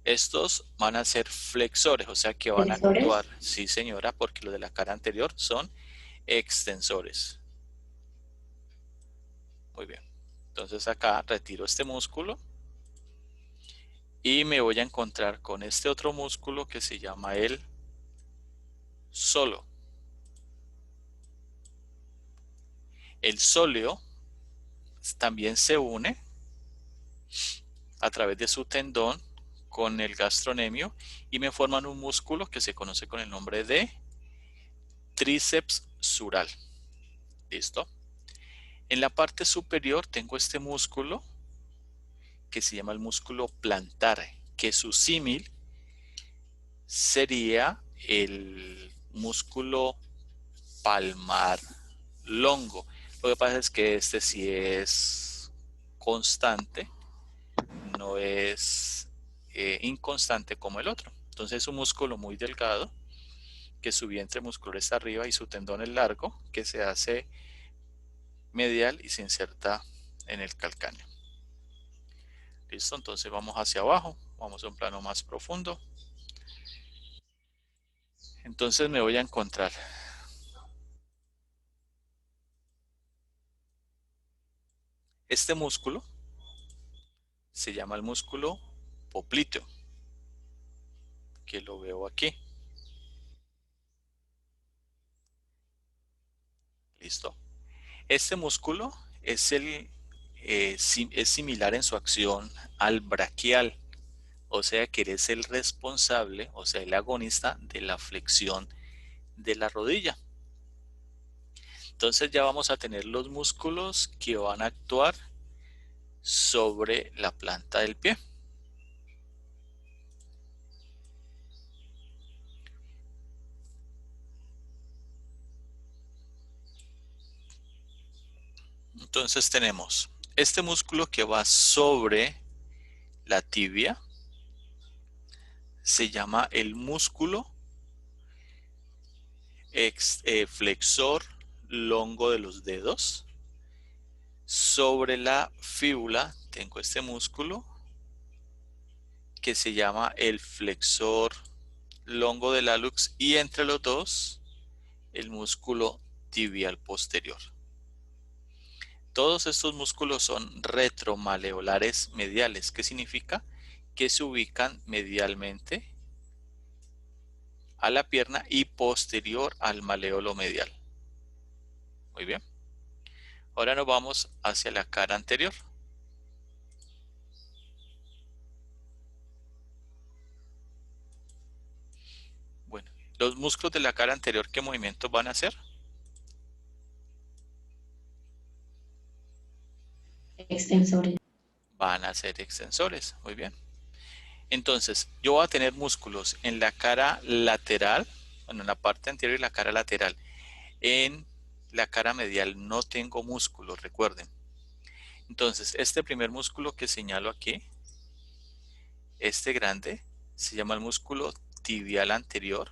Estos van a ser flexores, o sea que van a ¿Flexores? actuar. Sí, señora, porque los de la cara anterior son extensores. Muy bien. Entonces acá retiro este músculo y me voy a encontrar con este otro músculo que se llama el sóleo. El sóleo también se une a través de su tendón con el gastrocnemio y me forman un músculo que se conoce con el nombre de tríceps sural. ¿Listo? En la parte superior tengo este músculo que se llama el músculo plantar, que su símil sería el músculo palmar longo. Lo que pasa es que este sí es constante, no es inconstante como el otro. Entonces es un músculo muy delgado, que su vientre muscular está arriba y su tendón es largo, que se hace medial y se inserta en el calcáneo. Listo, entonces vamos hacia abajo, vamos Vamos a un plano más profundo. Entonces me voy a encontrar este músculo, se llama el músculo popliteo, que lo veo aquí. Listo. Este músculo es similar en su acción al braquial, o sea que es el responsable, o sea el agonista de la flexión de la rodilla. Entonces ya vamos a tener los músculos que van a actuar sobre la planta del pie. Entonces tenemos este músculo que va sobre la tibia, se llama el músculo flexor longo de los dedos. Sobre la fíbula tengo este músculo que se llama el flexor longo del hallux y entre los dos el músculo tibial posterior. Todos estos músculos son retromaleolares mediales. ¿Qué significa? Que se ubican medialmente a la pierna y posterior al maleolo medial. Muy bien. Ahora nos vamos hacia la cara anterior. Bueno, los músculos de la cara anterior, ¿qué movimientos van a hacer? Extensores. Van a ser extensores. Muy bien. Entonces, yo voy a tener músculos en la cara lateral, bueno, en la parte anterior y la cara lateral. En la cara medial no tengo músculos, recuerden. Entonces, este primer músculo que señalo aquí, este grande, se llama el músculo tibial anterior,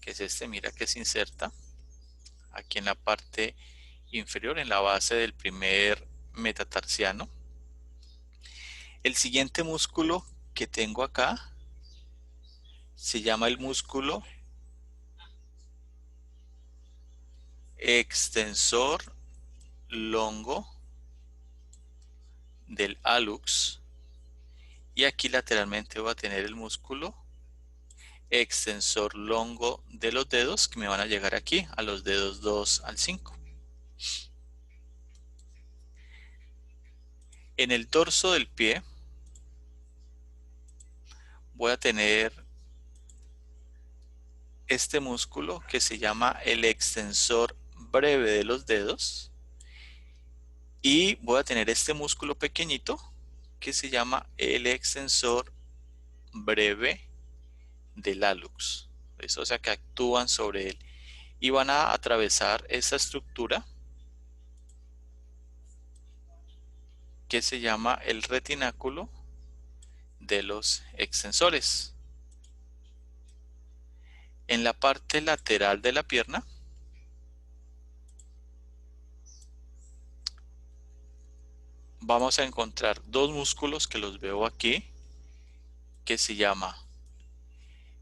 que es este, mira que se inserta aquí en la parte inferior, en la base del primer metatarsiano. El siguiente músculo que tengo acá se llama el músculo extensor longo del hallux y aquí lateralmente voy a tener el músculo extensor longo de los dedos que me van a llegar aquí a los dedos 2 al 5. En el dorso del pie voy a tener este músculo que se llama el extensor breve de los dedos y voy a tener este músculo pequeñito que se llama el extensor breve del hallux. O sea que actúan sobre él y van a atravesar esa estructura que se llama el retináculo de los extensores. En la parte lateral de la pierna vamos a encontrar dos músculos que los veo aquí, que se llama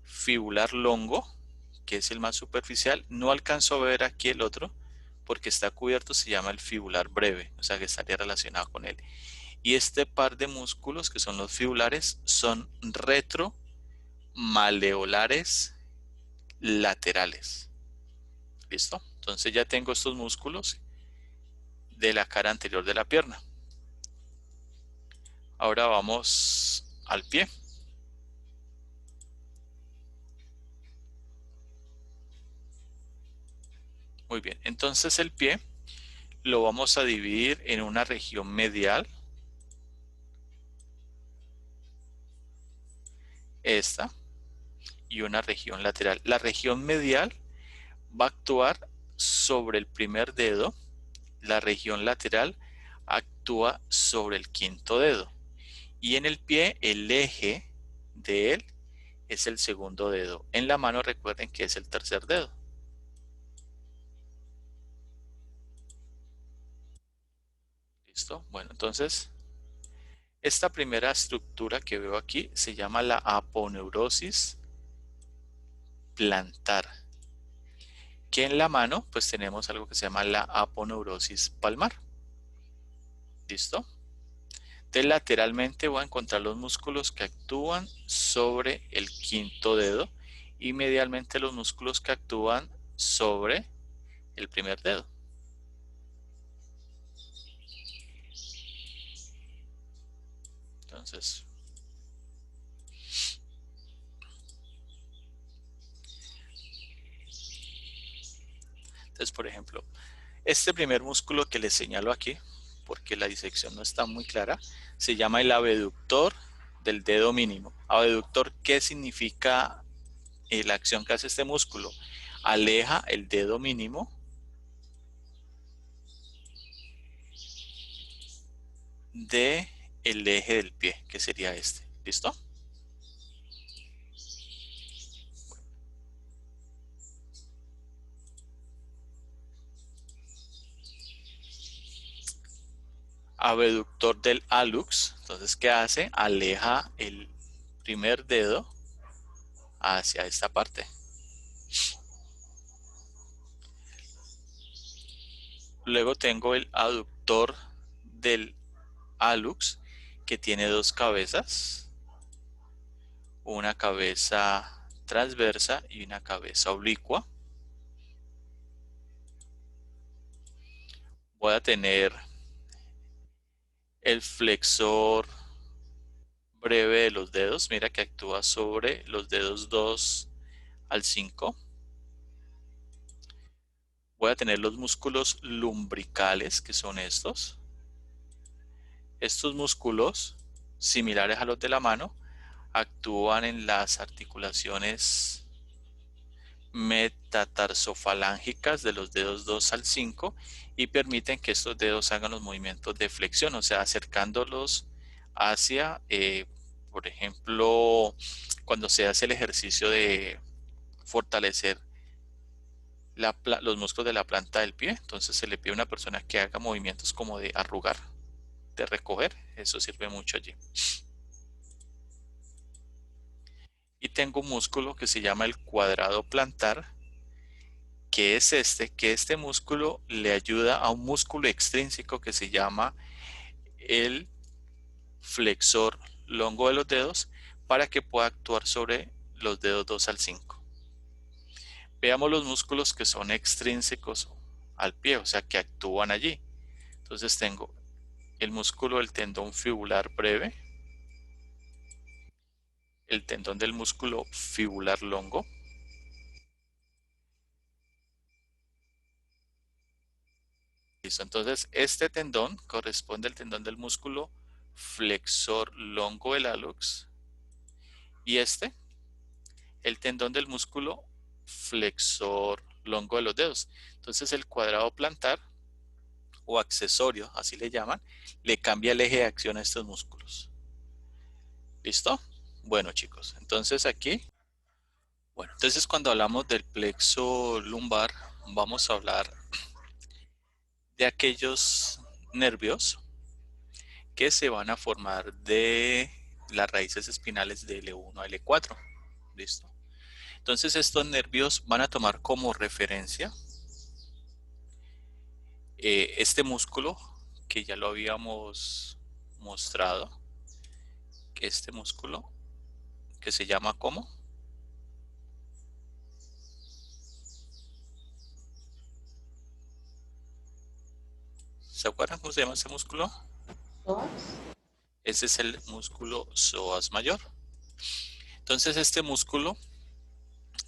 fibular longo, que es el más superficial. No alcanzo a ver aquí el otro porque está cubierto, se llama el fibular breve, o sea que estaría relacionado con él. Y este par de músculos que son los fibulares son retromaleolares laterales. ¿Listo? Entonces ya tengo estos músculos de la cara anterior de la pierna. Ahora vamos al pie. Muy bien, entonces el pie lo vamos a dividir en una región medial, esta, y una región lateral. La región medial va a actuar sobre el primer dedo, la región lateral actúa sobre el quinto dedo. Y en el pie, el eje de él es el segundo dedo. En la mano recuerden que es el tercer dedo. ¿Listo? Bueno, entonces Esta primera estructura que veo aquí se llama la aponeurosis plantar. Que en la mano pues tenemos algo que se llama la aponeurosis palmar. ¿Listo? Entonces lateralmente voy a encontrar los músculos que actúan sobre el quinto dedo y medialmente los músculos que actúan sobre el primer dedo. Entonces, por ejemplo, este primer músculo que les señalo aquí, porque la disección no está muy clara, se llama el abductor del dedo mínimo. Abductor, ¿qué significa la acción que hace este músculo? Aleja el dedo mínimo del eje del pie, que sería este. ¿Listo? Abductor del hallux. Entonces, ¿qué hace? Aleja el primer dedo hacia esta parte. Luego tengo el aductor del hallux, que tiene dos cabezas. Una cabeza transversa y una cabeza oblicua. Voy a tener el flexor breve de los dedos, mira que actúa sobre los dedos 2 al 5. Voy a tener los músculos lumbricales, que son estos. Estos músculos, similares a los de la mano, actúan en las articulaciones metatarsofalángicas de los dedos 2 al 5 y permiten que estos dedos hagan los movimientos de flexión, o sea, acercándolos hacia, por ejemplo, cuando se hace el ejercicio de fortalecer los músculos de la planta del pie, entonces se le pide a una persona que haga movimientos como de arrugar, de recoger, eso sirve mucho allí. Y tengo un músculo que se llama el cuadrado plantar, que es que este músculo le ayuda a un músculo extrínseco que se llama el flexor longo de los dedos para que pueda actuar sobre los dedos 2 al 5. Veamos los músculos que son extrínsecos al pie, o sea que actúan allí. Entonces tengo el músculo del tendón fibular breve, el tendón del músculo fibular longo, listo. Entonces este tendón corresponde al tendón del músculo flexor longo del hallux y este el tendón del músculo flexor longo de los dedos. Entonces el cuadrado plantar o accesorio, así le llaman, le cambia el eje de acción a estos músculos. ¿Listo? Bueno, chicos, entonces aquí, bueno, entonces cuando hablamos del plexo lumbar, vamos a hablar de aquellos nervios que se van a formar de las raíces espinales de L1 a L4. ¿Listo? Entonces estos nervios van a tomar como referencia este músculo que ya lo habíamos mostrado, que este músculo que se llama ¿cómo? ¿Se acuerdan cómo se llama este músculo? ¿Psoas? Este es el músculo psoas mayor. Entonces este músculo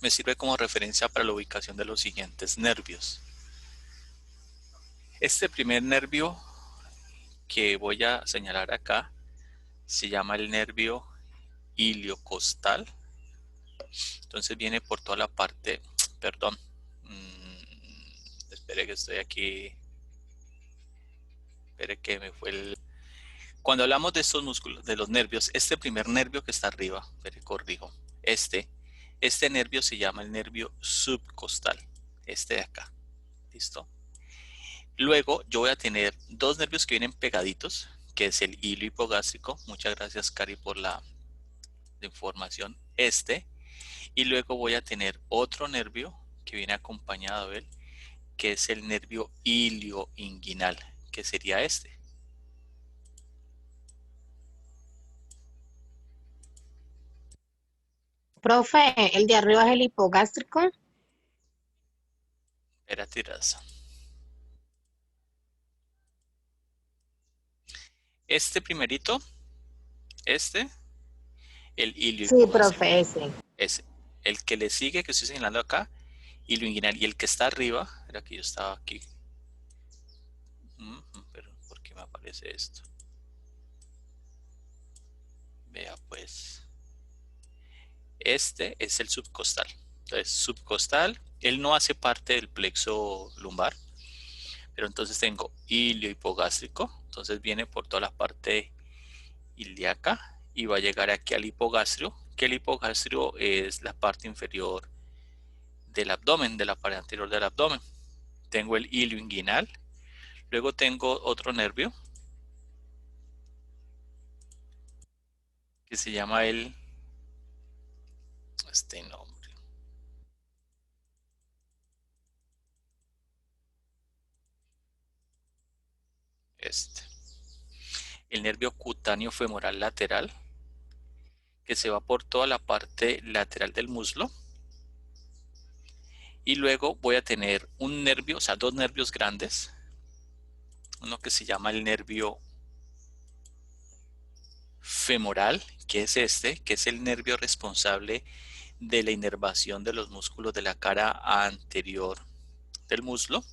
me sirve como referencia para la ubicación de los siguientes nervios. Este primer nervio que voy a señalar acá se llama el nervio iliocostal. Entonces viene por toda la parte, perdón, espere que estoy aquí, espere que me fue el... Cuando hablamos de estos músculos, de los nervios, este primer nervio que está arriba, espere, corrijo, este nervio se llama el nervio subcostal, este de acá, ¿listo? Luego yo voy a tener dos nervios que vienen pegaditos, que es el hilo hipogástrico. Muchas gracias, Cari, por la información. Y luego voy a tener otro nervio que viene acompañado de él, que es el nervio ilioinguinal, que sería este. Profe, ¿el de arriba es el hipogástrico? Era tiraza. Este primerito, el ilio Sí, hipogástrico, profe, ese. ese. El que le sigue, que estoy señalando acá, ilioinguinal, y el que está arriba, era que yo estaba aquí. Pero ¿por qué me aparece esto? Vea pues. Este es el subcostal. Entonces, subcostal, él no hace parte del plexo lumbar, pero entonces tengo ilio hipogástrico, entonces viene por toda la parte ilíaca y va a llegar aquí al hipogastrio, que el hipogastrio es la parte inferior del abdomen, de la pared anterior del abdomen. Tengo el ilio inguinal, luego tengo otro nervio que se llama este nombre. El nervio cutáneo femoral lateral, que se va por toda la parte lateral del muslo. Y luego voy a tener un nervio, o sea, dos nervios grandes. Uno que se llama el nervio femoral, que es que es el nervio responsable de la inervación de los músculos de la cara anterior del muslo.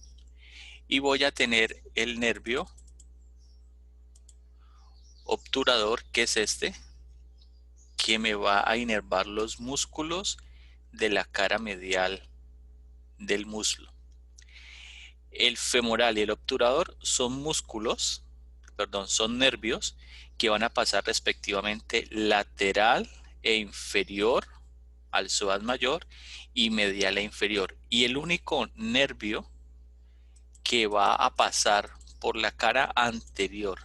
Y voy a tener el nervio obturador, que es que me va a inervar los músculos de la cara medial del muslo. El femoral y el obturador son son nervios que van a pasar respectivamente lateral e inferior al psoas mayor y medial e inferior. Y el único nervio que va a pasar por la cara anterior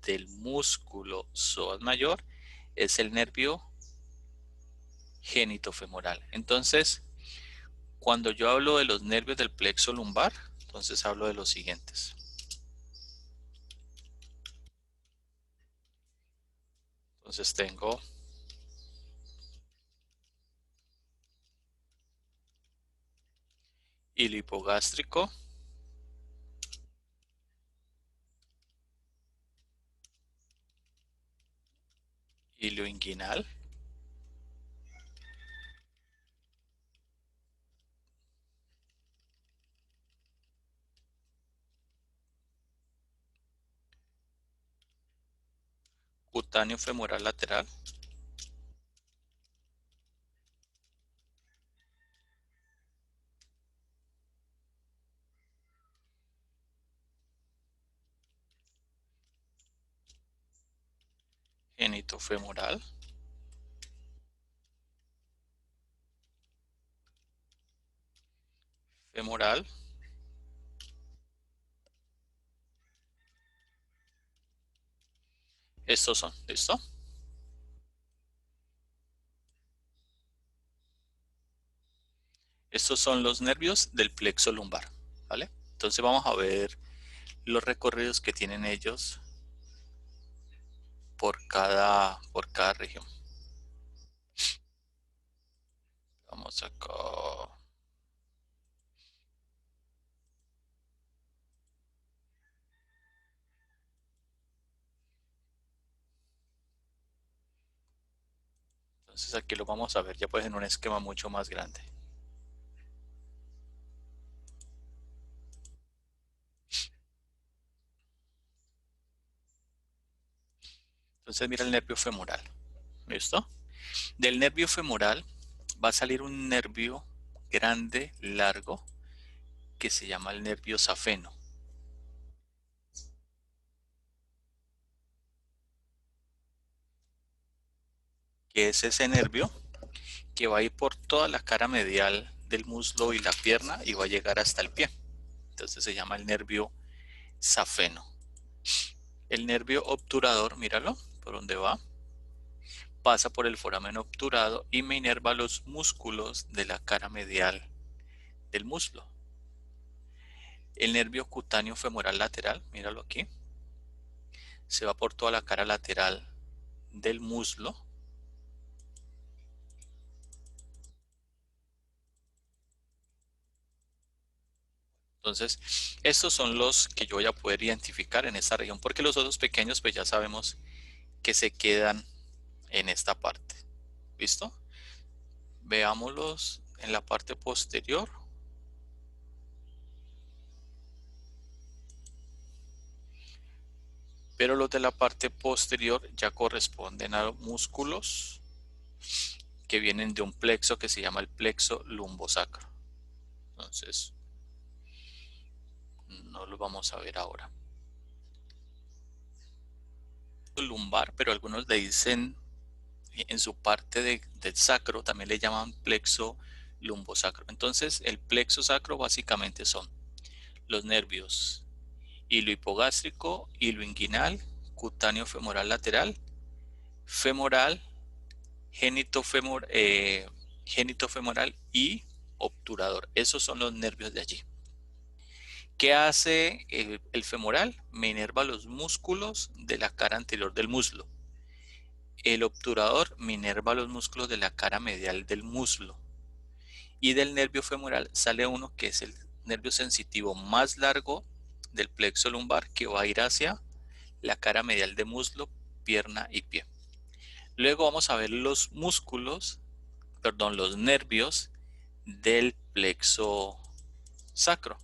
del músculo psoas mayor es el nervio genitofemoral. Entonces, cuando yo hablo de los nervios del plexo lumbar, entonces hablo de los siguientes. Entonces tengo hilo hipogástrico, hilo inguinal, cutáneo femoral lateral, genitofemoral, femoral, estos son, ¿listo? Estos son los nervios del plexo lumbar, ¿vale? Entonces vamos a ver los recorridos que tienen ellos por cada región. Vamos acá. Entonces aquí lo vamos a ver ya pues en un esquema mucho más grande. Entonces mira el nervio femoral, ¿listo? Del nervio femoral va a salir un nervio grande, largo, que se llama el nervio safeno. Que es ese nervio que va a ir por toda la cara medial del muslo y la pierna y va a llegar hasta el pie. Entonces se llama el nervio safeno. El nervio obturador, míralo, por dónde va. Pasa por el foramen obturado y me inerva los músculos de la cara medial del muslo. El nervio cutáneo femoral lateral, míralo aquí, se va por toda la cara lateral del muslo. Entonces, estos son los que yo voy a poder identificar en esta región, porque los otros pequeños pues ya sabemos que se quedan en esta parte. ¿Listo? Veámoslos en la parte posterior. Pero los de la parte posterior ya corresponden a músculos que vienen de un plexo que se llama el plexo lumbosacro. Entonces, no lo vamos a ver ahora. Lumbar, pero algunos le dicen en su parte del sacro, también le llaman plexo lumbosacro. Entonces, el plexo sacro básicamente son los nervios hilo hipogástrico, hilo inguinal, cutáneo femoral lateral, femoral, génito femoral y obturador. Esos son los nervios de allí. ¿Qué hace el femoral? Me inerva los músculos de la cara anterior del muslo. El obturador me inerva los músculos de la cara medial del muslo. Y del nervio femoral sale uno que es el nervio sensitivo más largo del plexo lumbar, que va a ir hacia la cara medial de muslo, pierna y pie. Luego vamos a ver los nervios del plexo sacro.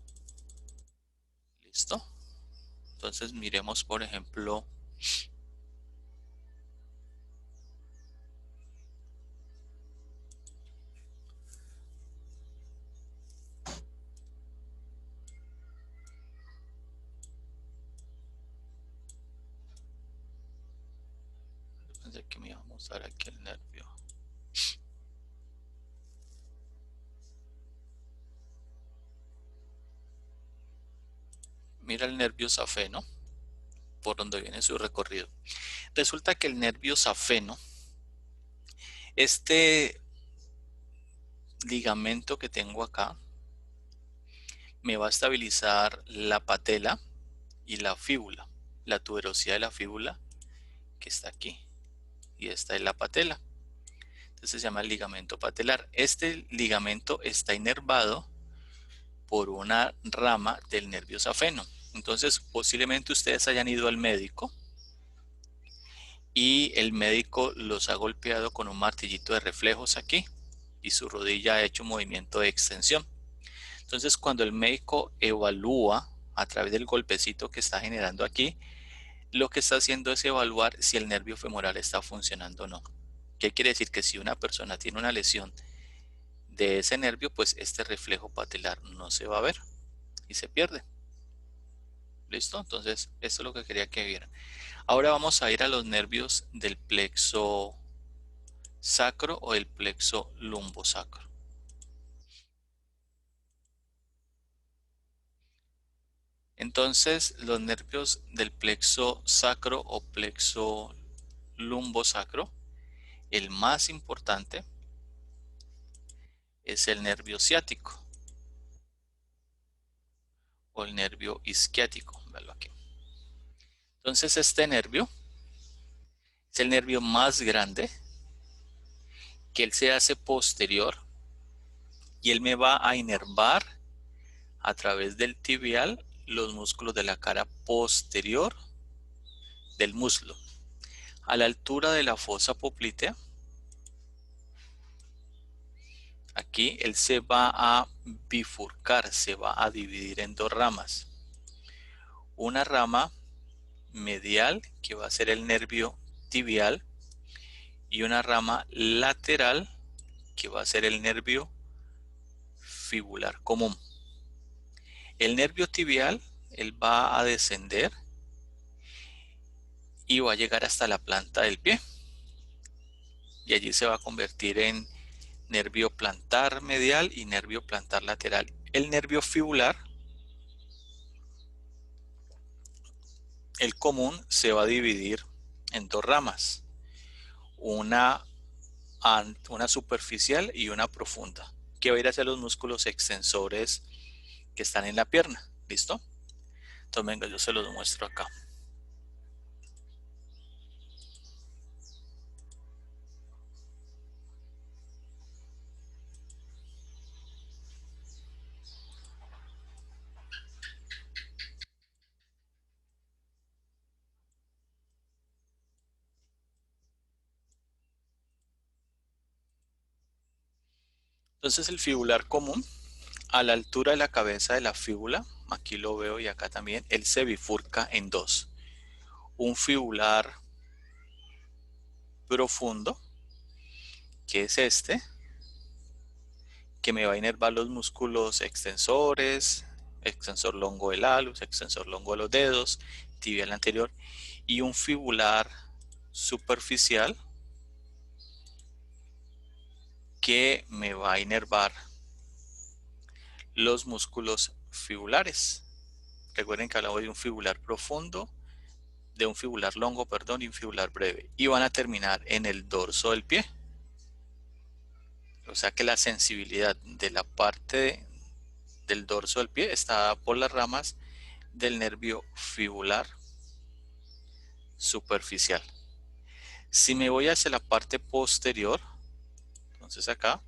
¿Listo? Entonces miremos, por ejemplo, pensé que me iba a mostrar aquí el nervio. Mira el nervio safeno, por donde viene su recorrido. Resulta que el nervio safeno, este ligamento que tengo acá, me va a estabilizar la patela y la fíbula, la tuberosidad de la fíbula que está aquí, y esta es la patela. Entonces se llama el ligamento patelar. Este ligamento está inervado por una rama del nervio safeno. Entonces posiblemente ustedes hayan ido al médico y el médico los ha golpeado con un martillito de reflejos aquí y su rodilla ha hecho un movimiento de extensión. Entonces cuando el médico evalúa a través del golpecito que está generando aquí, lo que está haciendo es evaluar si el nervio femoral está funcionando o no. ¿Qué quiere decir? Que si una persona tiene una lesión de ese nervio, pues este reflejo patelar no se va a ver y se pierde. ¿Listo? Entonces, esto es lo que quería que vieran. Ahora vamos a ir a los nervios del plexo sacro o del plexo lumbosacro. Entonces, los nervios del plexo sacro o plexo lumbosacro, el más importante es el nervio ciático o el nervio isquiático. Véalo aquí. Entonces, este nervio es el nervio más grande, que él se hace posterior y él me va a inervar a través del tibial los músculos de la cara posterior del muslo. A la altura de la fosa poplitea, aquí él se va a bifurcar, se va a dividir en dos ramas. Una rama medial, que va a ser el nervio tibial, y una rama lateral, que va a ser el nervio fibular común. El nervio tibial, él va a descender y va a llegar hasta la planta del pie. Y allí se va a convertir en nervio plantar medial y nervio plantar lateral. El nervio fibular el común se va a dividir en dos ramas, una superficial y una profunda, que va a ir hacia los músculos extensores que están en la pierna. ¿Listo? Entonces venga, yo se los muestro acá. Entonces el fibular común, a la altura de la cabeza de la fíbula, aquí lo veo y acá también, él se bifurca en dos. Un fibular profundo, que es este, que me va a inervar los músculos extensores, extensor longo del halus, extensor longo de los dedos, tibial anterior, y un fibular superficial que me va a inervar los músculos fibulares. Recuerden que hablamos de un fibular profundo, de un fibular longo, perdón, y un fibular breve. Y van a terminar en el dorso del pie. O sea que la sensibilidad de la parte del dorso del pie está dada por las ramas del nervio fibular superficial. Si me voy hacia la parte posterior, entonces acá,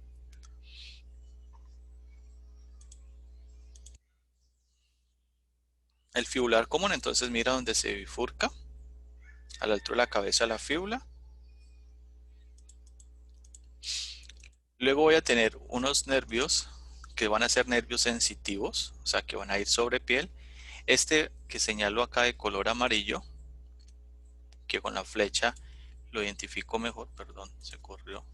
el fibular común, entonces mira donde se bifurca, a la altura de la cabeza de la fíbula. Luego voy a tener unos nervios que van a ser nervios sensitivos, o sea que van a ir sobre piel. Este que señalo acá de color amarillo, que con la flecha lo identifico mejor, perdón, se corrió.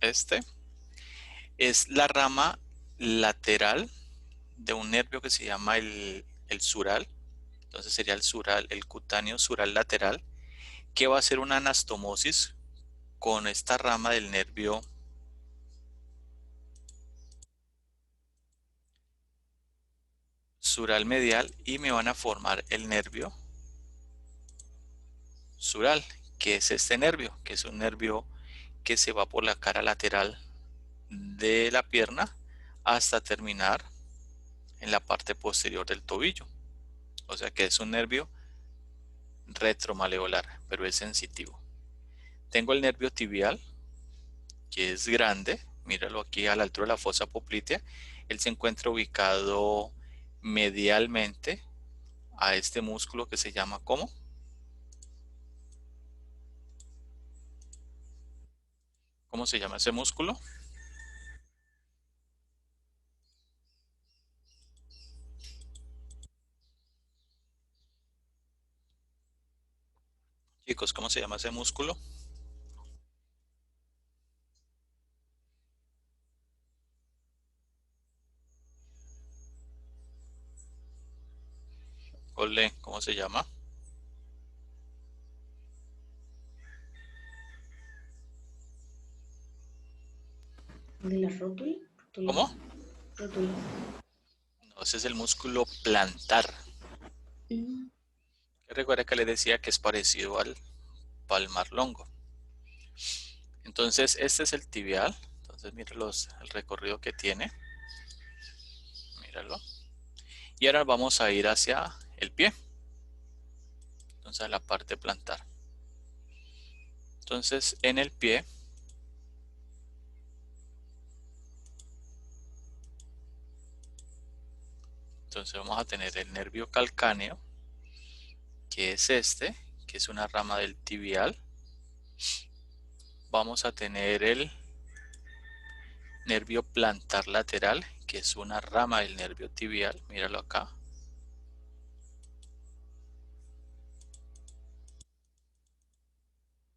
Este es la rama lateral de un nervio que se llama el sural. Entonces sería el sural, el cutáneo sural lateral, que va a hacer una anastomosis con esta rama del nervio sural medial y me van a formar el nervio sural, que es este nervio, que es un nervio que se va por la cara lateral de la pierna hasta terminar en la parte posterior del tobillo. O sea que es un nervio retromaleolar, pero es sensitivo. Tengo el nervio tibial, que es grande, míralo aquí a la altura de la fosa poplitea. Él se encuentra ubicado medialmente a este músculo que se llama ¿cómo? ¿Cómo se llama ese músculo? Chicos, ¿cómo se llama ese músculo? Ole, ¿cómo se llama? ¿De la rótula? ¿Cómo? Rótula. No, ese es el músculo plantar. Recuerda que les decía que es parecido al palmar longo. Entonces, este es el tibial. Entonces, míralo el recorrido que tiene. Míralo. Y ahora vamos a ir hacia el pie. Entonces, a la parte plantar. Entonces, en el pie, entonces vamos a tener el nervio calcáneo, que es este, que es una rama del tibial. Vamos a tener el nervio plantar lateral, que es una rama del nervio tibial. Míralo acá.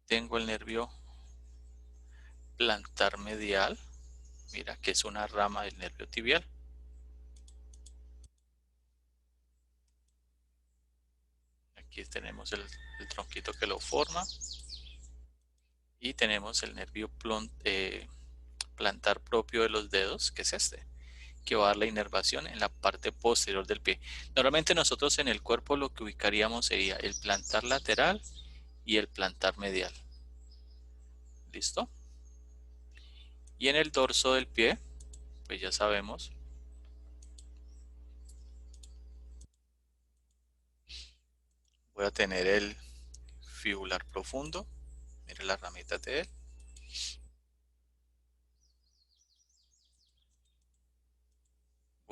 Tengo el nervio plantar medial, mira que es una rama del nervio tibial. Aquí tenemos el tronquito que lo forma. Y tenemos el nervio plantar propio de los dedos, que es este, que va a dar la inervación en la parte posterior del pie. Normalmente nosotros en el cuerpo lo que ubicaríamos sería el plantar lateral y el plantar medial. ¿Listo? Y en el dorso del pie, pues ya sabemos, voy a tener el fibular profundo. Miren las ramitas de él.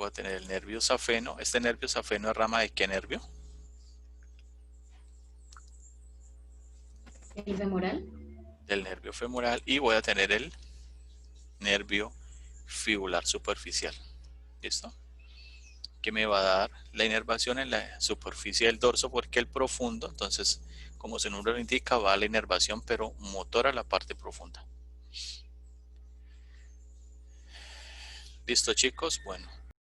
Voy a tener el nervio safeno. Este nervio safeno es rama de ¿qué nervio? ¿El femoral? Del nervio femoral. Y voy a tener el nervio fibular superficial. ¿Listo? Que me va a dar la inervación en la superficie del dorso, porque el profundo, entonces, como su nombre lo indica, va a la inervación, pero motor a la parte profunda. ¿Listo, chicos? Bueno.